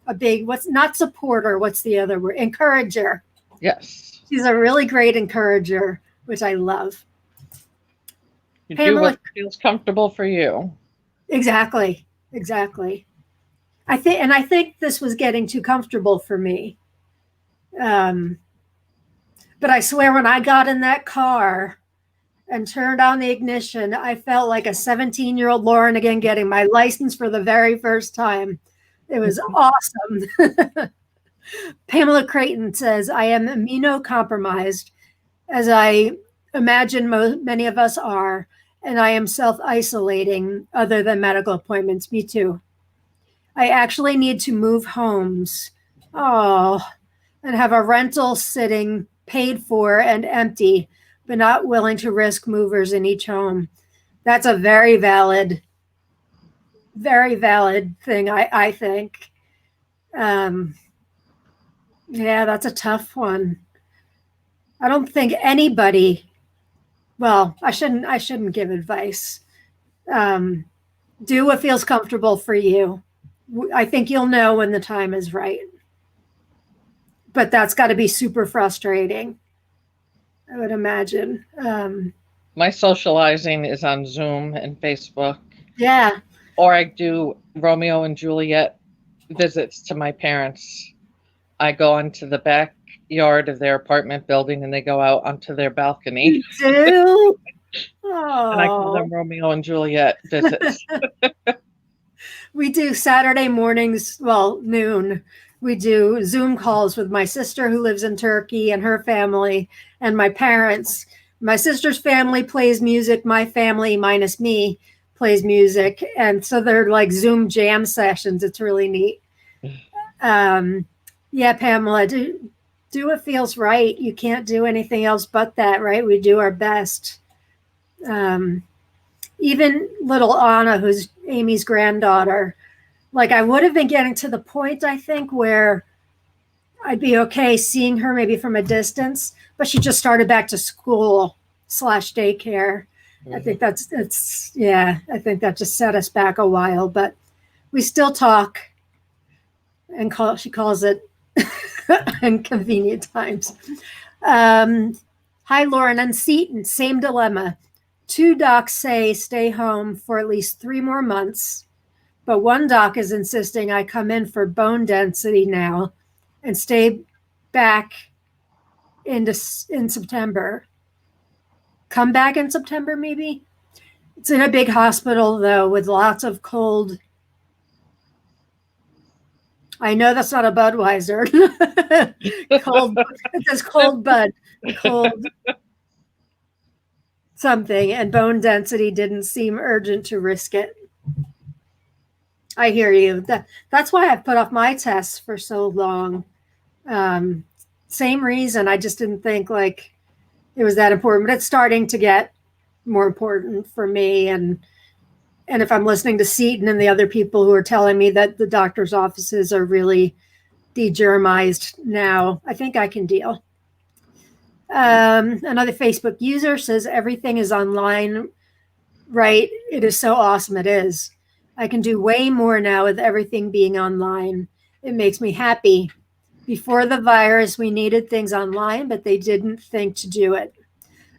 a big, what's not supporter, what's the other word? Encourager. Yes. She's a really great encourager, which I love. You Pamela, do what feels comfortable for you. Exactly. I think this was getting too comfortable for me. But I swear when I got in that car and turned on the ignition, I felt like a 17-year-old Lauren again, getting my license for the very first time. It was awesome. Pamela Creighton says, I am immunocompromised, as I imagine many of us are, and I am self-isolating other than medical appointments. Me too. I actually need to move homes. Oh, and have a rental sitting paid for and empty, but not willing to risk movers in each home. That's a very valid thing, I think. Yeah, that's a tough one. I don't think anybody, well, I shouldn't give advice. Do what feels comfortable for you. I think you'll know when the time is right. But that's got to be super frustrating. I would imagine. My socializing is on Zoom and Facebook, Yeah. or I do Romeo and Juliet visits to my parents. I go onto the backyard of their apartment building and they go out onto their balcony, You do? and I call Oh. them Romeo and Juliet visits. We do Saturday mornings, well, noon. We do Zoom calls with my sister who lives in Turkey and her family and my parents. My sister's family plays music. My family, minus me, plays music. And so they're like Zoom jam sessions. It's really neat. Yeah, Pamela, do what feels right. You can't do anything else but that, right? We do our best. Even little Anna, who's Amy's granddaughter, like I would have been getting to the point, I think, where I'd be okay seeing her maybe from a distance, but she just started back to school / daycare. I think I think that just set us back a while, but we still talk and she calls it inconvenient times. Hi, Lauren and Seton, same dilemma. 2 docs say stay home for at least 3 more months, but one doc is insisting I come in for bone density now and stay back in September. Come back in September, maybe? It's in a big hospital, though, with lots of cold. I know that's not a Budweiser. Cold. It says cold bud. Cold something. And bone density didn't seem urgent to risk it. I hear you. That's why I've put off my tests for so long. Same reason. I just didn't think like it was that important, but it's starting to get more important for me. And if I'm listening to Seton and the other people who are telling me that the doctor's offices are really degermized now, I think I can deal. Another Facebook user says everything is online, right? It is so awesome. It is. I can do way more now with everything being online. It makes me happy. Before the virus, we needed things online, but they didn't think to do it.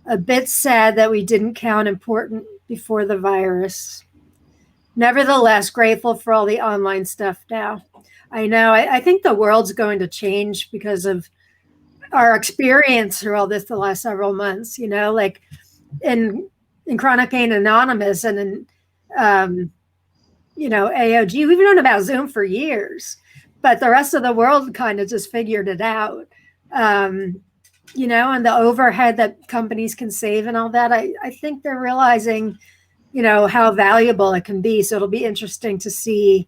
A bit sad that we didn't count important before the virus. Nevertheless, grateful for all the online stuff now. I know. I think the world's going to change because of our experience through all this the last several months, like in Chronic Pain Anonymous and in, AOG. We've known about Zoom for years, but the rest of the world kind of just figured it out. And the overhead that companies can save and all that. I think they're realizing, how valuable it can be. So it'll be interesting to see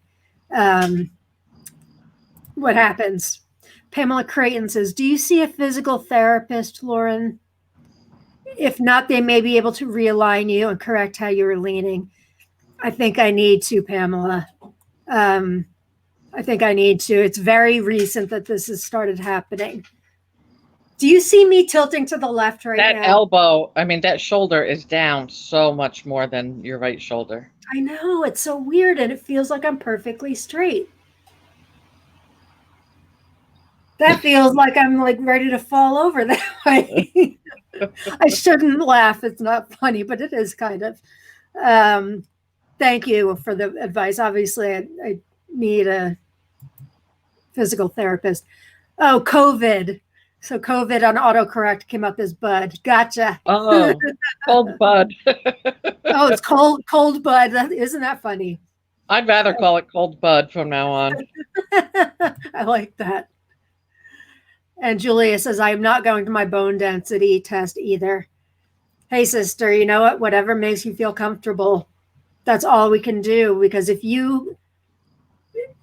what happens. Pamela Creighton says, do you see a physical therapist, Lauren? If not, they may be able to realign you and correct how you were leaning. I think I need to, Pamela. I think I need to. It's very recent that this has started happening. Do you see me tilting to the left right now? That elbow, that shoulder is down so much more than your right shoulder. I know. It's so weird, and it feels like I'm perfectly straight. That feels like I'm like ready to fall over that way. I shouldn't laugh. It's not funny, but it is kind of. Thank you for the advice. Obviously, I need a physical therapist. Oh, COVID. So COVID on autocorrect came up as bud. Gotcha. Oh, cold bud. Oh, it's cold bud. Isn't that funny? I'd rather call it cold bud from now on. I like that. And Julia says, I am not going to my bone density test either. Hey, sister, you know what? Whatever makes you feel comfortable. That's all we can do. Because if you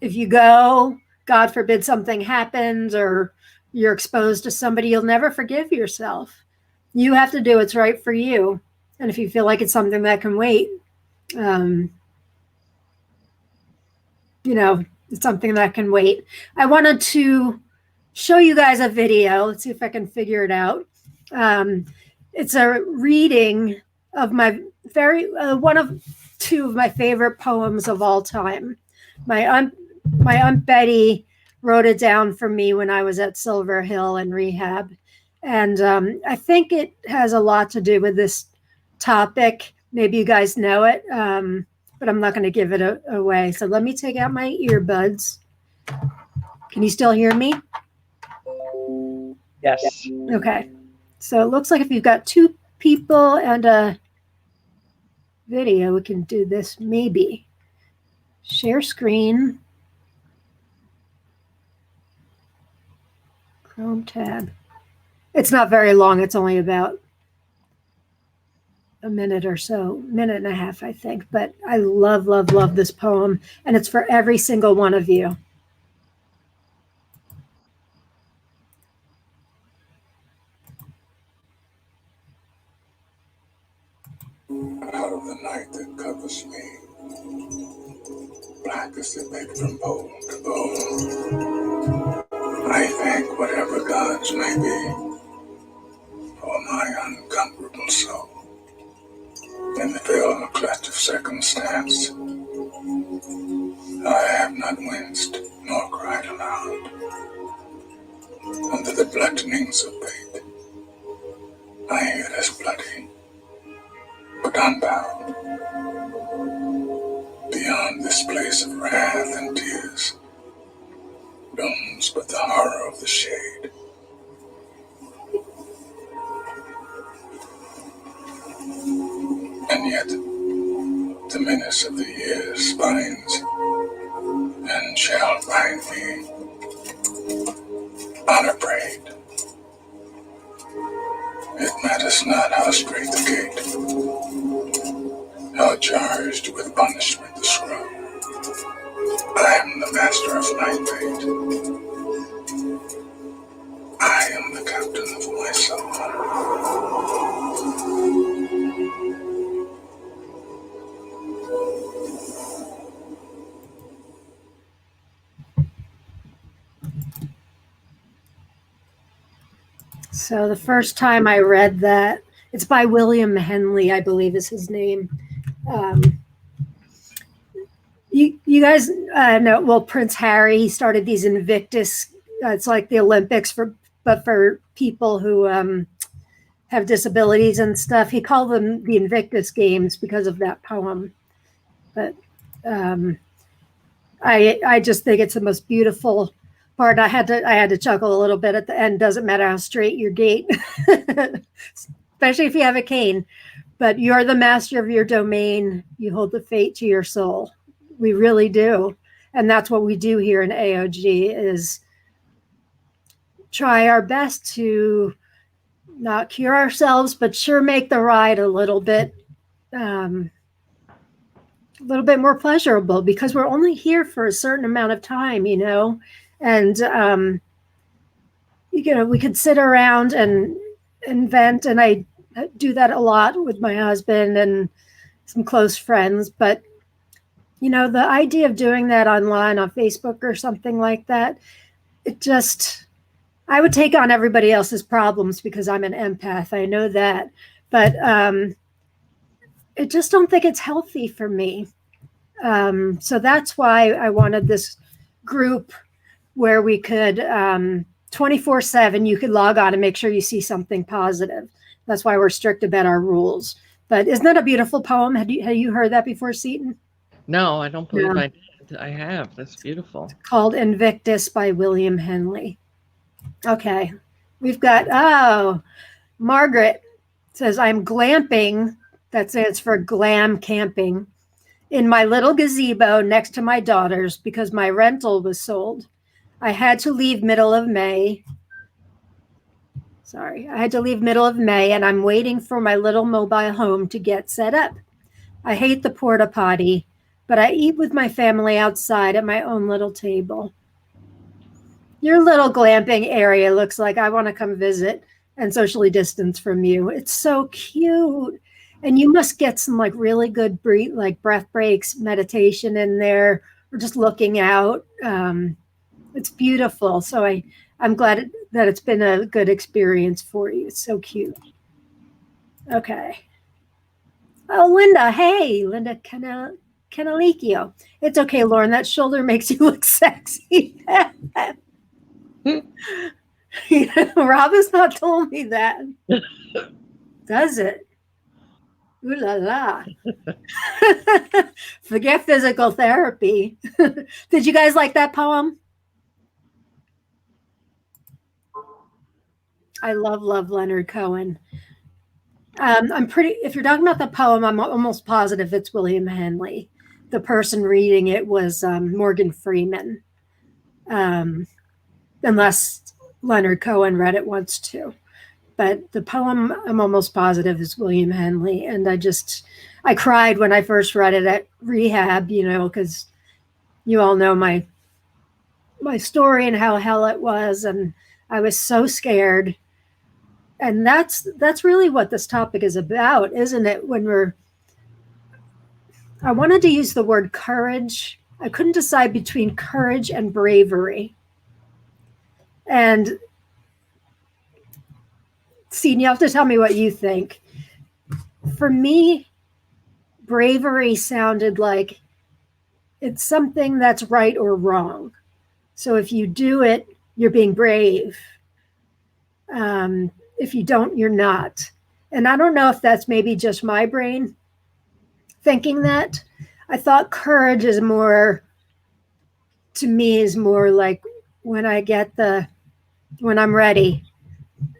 go, God forbid something happens or you're exposed to somebody, you'll never forgive yourself. You have to do what's right for you. And if you feel like it's something that can wait, it's something that can wait. I wanted to show you guys a video. Let's see if I can figure it out. It's a reading of my one of 2 of my favorite poems of all time. My aunt Betty wrote it down for me when I was at Silver Hill in rehab. And I think it has a lot to do with this topic. Maybe you guys know it, but I'm not going to give it away. So let me take out my earbuds. Can you still hear me? Yes. Okay. So it looks like if you've got two people and a video, we can do this maybe. Share screen. Chrome tab. It's not very long. It's only about a minute or so, minute and a half, I think. But I love, love, love this poem. And it's for every single one of you. Out of the night that covers me, black as the bed from bone to bone, I thank whatever gods may be for my uncomfortable soul. In the veil of clutch of circumstance, I have not winced nor cried aloud. Under the bludgeonings of fate, I hear this bloody, but unbound. Beyond this place of wrath and tears, looms but the horror of the shade. And yet, the menace of the years binds and shall bind me unafraid. It matters not how straight the gate, how charged with punishment the scroll. I am the master of my fate. I am the captain of my soul. So the first time I read that, it's by William Henley, I believe is his name. You guys know, well, Prince Harry, he started these Invictus. It's like the Olympics but for people who have disabilities and stuff. He called them the Invictus Games because of that poem. But I just think it's the most beautiful part. I had to chuckle a little bit at the end. Doesn't matter how straight your gait, especially if you have a cane. But you're the master of your domain. You hold the fate to your soul. We really do. And that's what we do here in AOG is try our best to not cure ourselves, but sure make the ride a little bit more pleasurable, because we're only here for a certain amount of time, and we could sit around and vent, and I do that a lot with my husband and some close friends, but the idea of doing that online on Facebook or something like that, I would take on everybody else's problems because I'm an empath. I know that, but I just don't think it's healthy for me. So that's why I wanted this group where we could 24/7, you could log on and make sure you see something positive. That's why we're strict about our rules. But isn't that a beautiful poem? Have you heard that before, Seton? No, I don't believe I did. I have. That's beautiful. It's called Invictus by William Henley. Okay. We've got, Margaret says, I'm glamping, that stands for glam camping, in my little gazebo next to my daughter's because my rental was sold. I had to leave middle of May. And I'm waiting for my little mobile home to get set up. I hate the porta potty, but I eat with my family outside at my own little table. Your little glamping area looks like I want to come visit and socially distance from you. It's so cute. And you must get some really good breath breaks, meditation in there, or just looking out. It's beautiful. So I'm glad that it's been a good experience for you. It's so cute. Okay. Oh, Linda. Hey, Linda Canalicchio. It's okay, Lauren. That shoulder makes you look sexy. Rob has not told me that. Does it? Ooh la la. Forget physical therapy. Did you guys like that poem? I love Leonard Cohen. If you're talking about the poem, I'm almost positive it's William Henley. The person reading it was Morgan Freeman. Unless Leonard Cohen read it once too. But the poem, I'm almost positive, is William Henley. And I cried when I first read it at rehab, because you all know my story and how hell it was. And I was so scared. And that's really what this topic is about, isn't it? I wanted to use the word courage. I couldn't decide between courage and bravery. And Seton, you have to tell me what you think. For me, bravery sounded like it's something that's right or wrong. So if you do it, you're being brave. If you don't, you're not. And I don't know if that's maybe just my brain thinking that. I thought courage is more like when I'm ready,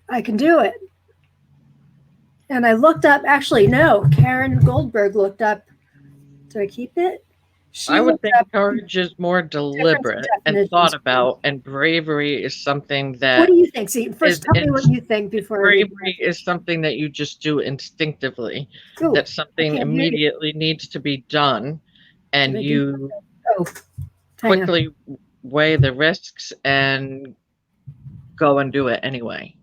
I can do it. And I looked up, actually, no, Karen Goldberg looked up. Did I keep it? I would think courage is more deliberate and thought about, and bravery is something that... What do you think, Seton? First, tell me what you think before... Bravery is something that you just do instinctively. Ooh, that something immediately needs to be done, and you quickly weigh the risks and go and do it anyway.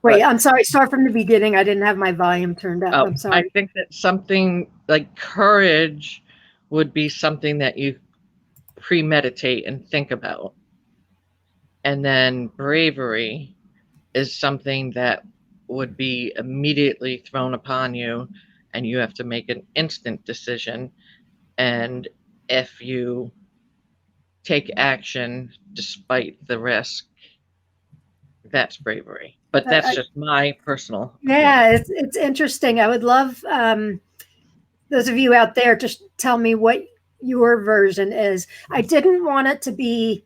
Wait, I'm sorry. Start from the beginning. I didn't have my volume turned up. I'm sorry. I think that something like courage would be something that you premeditate and think about. And then bravery is something that would be immediately thrown upon you, and you have to make an instant decision. And if you take action despite the risk, that's bravery. But that's just my personal opinion. It's interesting. I would love those of you out there to tell me what your version is. I didn't want it to be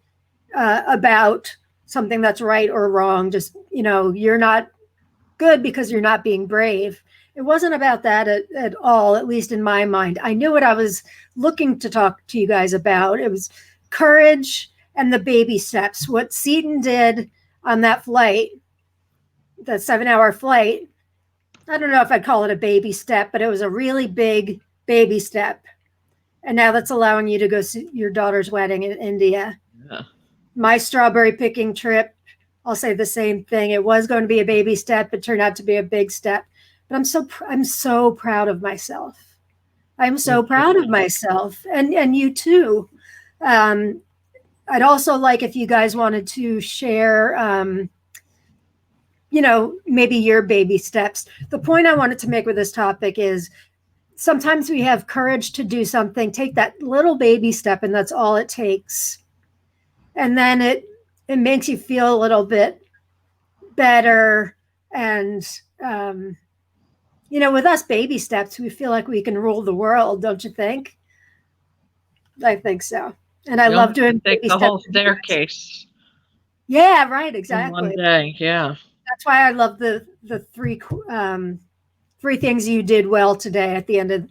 about something that's right or wrong. Just, you're not good because you're not being brave. It wasn't about that at all, at least in my mind. I knew what I was looking to talk to you guys about. It was courage and the baby steps. What Seton did on that flight, the 7-hour flight, I don't know if I'd call it a baby step, but it was a really big baby step. And now that's allowing you to go see your daughter's wedding in India. Yeah. My strawberry picking trip, I'll say the same thing. It was going to be a baby step. It turned out to be a big step. But I'm so proud of myself. I'm so proud of myself. And you too. I'd also like if you guys wanted to share, maybe your baby steps. The point I wanted to make with this topic is sometimes we have courage to do something, take that little baby step, and that's all it takes. And then it makes you feel a little bit better. And, with us baby steps, we feel like we can rule the world, don't you think? I think so. And I love doing baby the whole staircase. Yeah, right, exactly. In one day, yeah. That's why I love the three things you did well today at the end of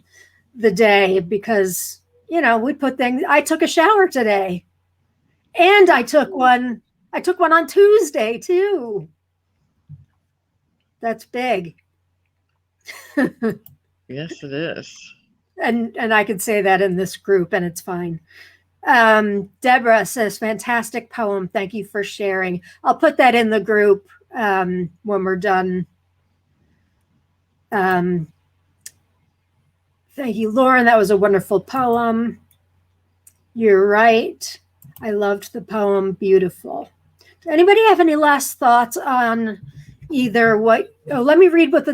the day, because, we put things, I took a shower today, and I took one on Tuesday too. That's big. Yes, it is. And I can say that in this group, and it's fine. Deborah says, fantastic poem. Thank you for sharing. I'll put that in the group when we're done. Thank you, Lauren. That was a wonderful poem. You're right. I loved the poem. Beautiful. Does anybody have any last thoughts on either let me read what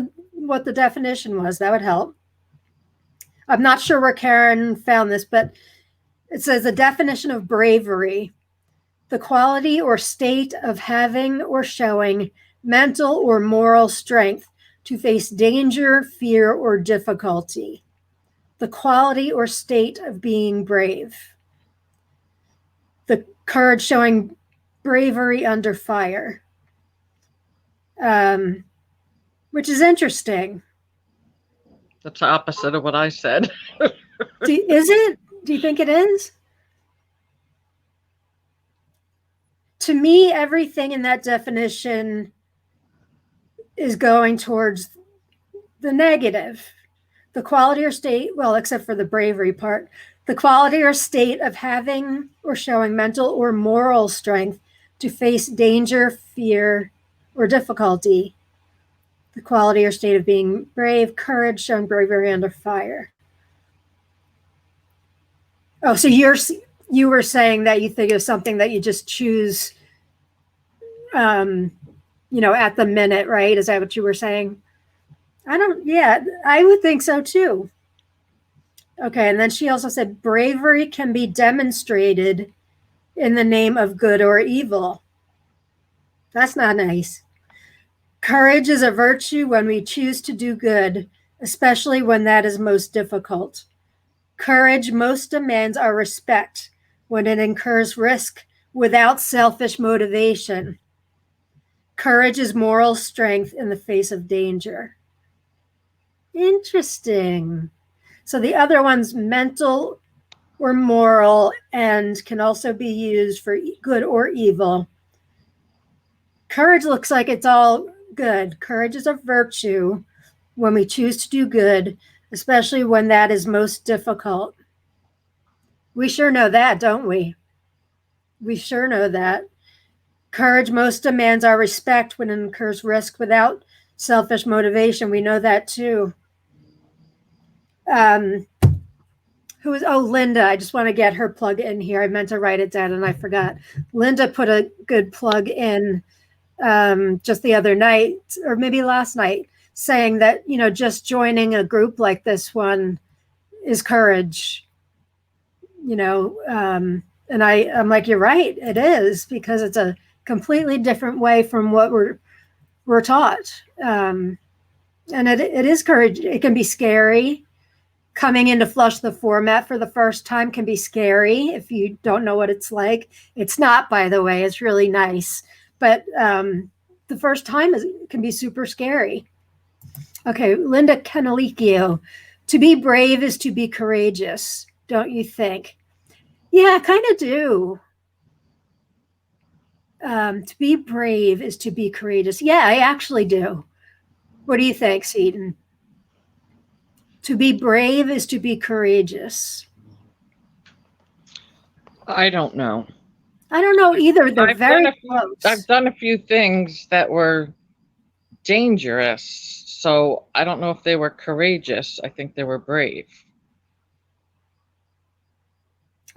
the definition was. That would help. I'm not sure where Karen found this, but it says the definition of bravery the quality or state of having or showing mental or moral strength to face danger, fear, or difficulty. The quality or state of being brave. The courage showing bravery under fire. Which is interesting. That's the opposite of what I said. Is it? Do you think it is? To me, everything in that definition is going towards the negative. The quality or state, well, except for the bravery part, the quality or state of having or showing mental or moral strength to face danger, fear, or difficulty. The quality or state of being brave, courage, showing bravery under fire. Oh, so you were saying that you think of something that you just choose, at the minute, right? Is that what you were saying? I would think so too. Okay, and then she also said bravery can be demonstrated in the name of good or evil. That's not nice. Courage is a virtue when we choose to do good, especially when that is most difficult. Courage most demands our respect when it incurs risk without selfish motivation. Courage is moral strength in the face of danger. Interesting. So the other one's mental or moral and can also be used for good or evil. Courage looks like it's all good. Courage is a virtue when we choose to do good, especially when that is most difficult. We sure know that, don't we? We sure know that. Courage most demands our respect when it incurs risk without selfish motivation. We know that too. Linda. I just want to get her plug in here. I meant to write it down and I forgot. Linda put a good plug in just the other night, or maybe last night, saying that, just joining a group like this one is courage, and I'm like, you're right, it is, because it's a completely different way from what we're taught. And it is courage. It can be scary. Coming in to flush the format for the first time can be scary if you don't know what it's like. It's not, by the way, it's really nice. But the first time can be super scary. Okay, Linda Canalicchio. To be brave is to be courageous, don't you think? Yeah, I kind of do. To be brave is to be courageous. Yeah, I actually do. What do you think, Seton? To be brave is to be courageous. I don't know. I don't know either. They're very close. I've done a few things that were dangerous, so I don't know if they were courageous. I think they were brave.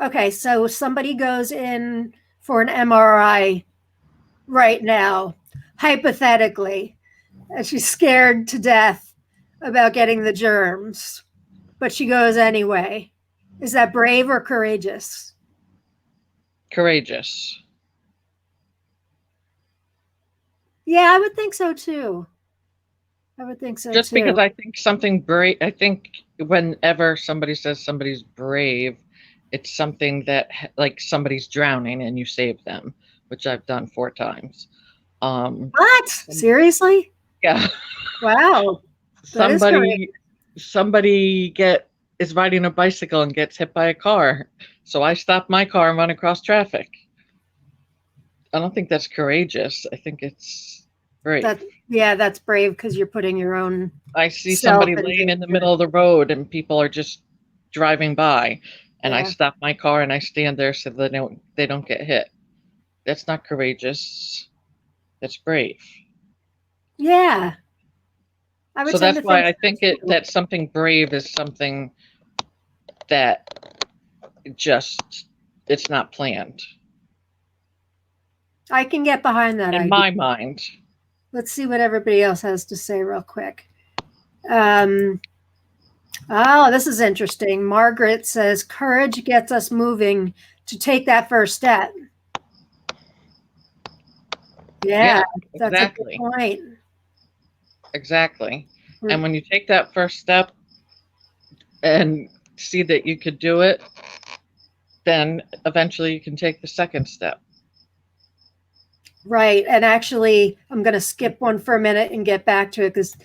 Okay, so somebody goes in for an MRI right now, hypothetically, and she's scared to death about getting the germs, but she goes anyway. Is that brave or courageous? Courageous. Yeah, I would think so too. Just because I think something brave, I think whenever somebody says somebody's brave, it's something that, like, somebody's drowning and you save them, which I've done 4 times. What? Seriously? Yeah. Wow. Somebody is riding a bicycle and gets hit by a car. So I stop my car and run across traffic. I don't think that's courageous. I think it's brave. That's brave because you're putting your own. I see somebody laying in the middle of the road and people are just driving by, and I stop my car and I stand there so they don't get hit. That's not courageous. That's brave. Yeah. So that's why I think that something brave is something that it's not planned. I can get behind that in my mind. Let's see what everybody else has to say real quick. This is interesting. Margaret says, courage gets us moving to take that first step. Yeah, that's exactly. a good point. Exactly. Mm. And when you take that first step and see that you could do it, then eventually you can take the second step. Right. And actually, I'm going to skip one for a minute and get back to it because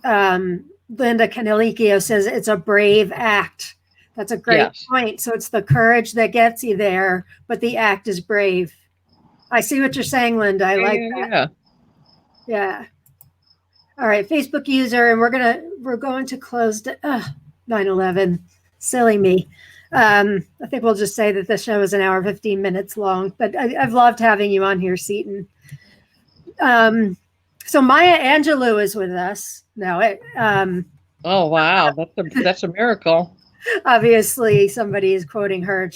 Linda Canalicchio says it's a brave act. That's a great Yes. point. So it's the courage that gets you there, but the act is brave. I see what you're saying, Linda. I like that. Yeah. Yeah. All right, Facebook user, and we're going to close 9/11. Silly me. I think we'll just say that the show is an hour 15 minutes long, but I've loved having you on here, Seton. So Maya Angelou is with us now. Oh wow, that's a miracle. Obviously, somebody is quoting her.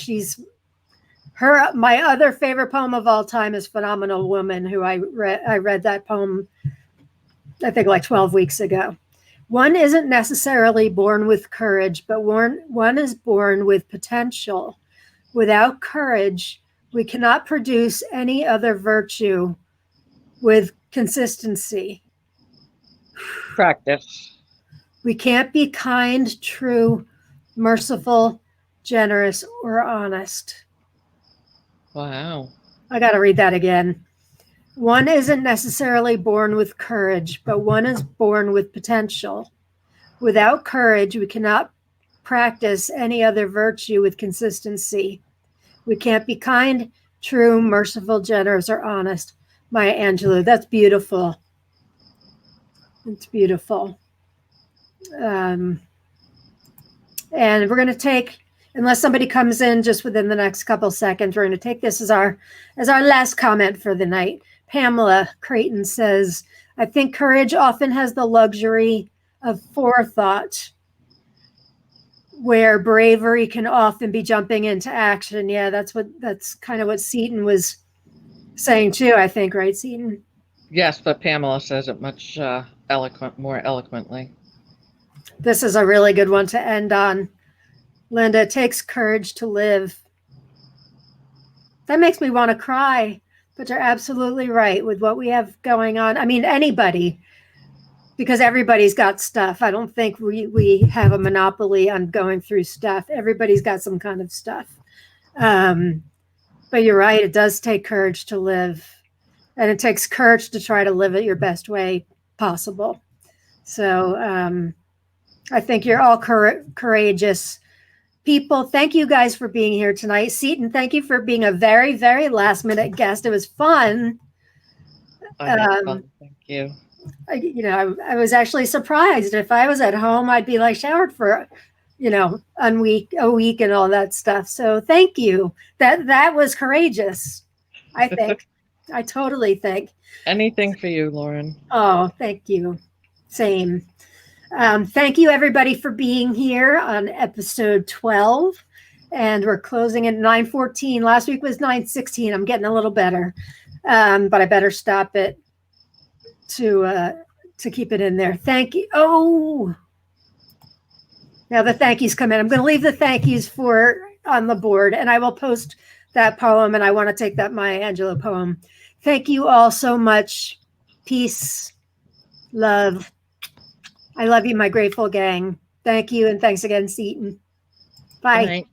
My other favorite poem of all time is "Phenomenal Woman," who I read that poem, I think, like 12 weeks ago. One isn't necessarily born with courage, but one is born with potential. Without courage, we cannot produce any other virtue with consistency. Practice. We can't be kind, true, merciful, generous, or honest. Wow. I got to read that again. One isn't necessarily born with courage, but one is born with potential. Without courage, we cannot practice any other virtue with consistency. We can't be kind, true, merciful, generous, or honest. Maya Angelou, that's beautiful. It's beautiful. And we're going to take, unless somebody comes in just within the next couple seconds, we're going to take this as our last comment for the night. Pamela Creighton says, I think courage often has the luxury of forethought, where bravery can often be jumping into action. Yeah, that's kind of what Seton was saying too, I think, right, Seton? Yes, but Pamela says it much more eloquently. This is a really good one to end on. Linda, it takes courage to live. That makes me want to cry, but you're absolutely right with what we have going on. I mean, anybody, because everybody's got stuff. I don't think we have a monopoly on going through stuff. Everybody's got some kind of stuff. But you're right. It does take courage to live, and it takes courage to try to live it your best way possible. So I think you're all courageous people. Thank you guys for being here tonight. Seton, thank you for being a very, very last minute guest. It was fun. Fun. Thank you. I was actually surprised. If I was at home, I'd be like showered for, a week and all that stuff. So thank you. That was courageous, I think. I totally think. Anything for you, Lauren. Oh, thank you. Same. Thank you, everybody, for being here on episode 12. And we're closing at 9:14. Last week was 9:16. I'm getting a little better, but I better stop it to keep it in there. Thank you. Oh, now the thank yous come in. I'm going to leave the thank yous on the board, and I will post that poem. And I want to take that Maya Angelou poem. Thank you all so much. Peace, love. I love you, my grateful gang. Thank you, and thanks again, Seton. Bye. Good night.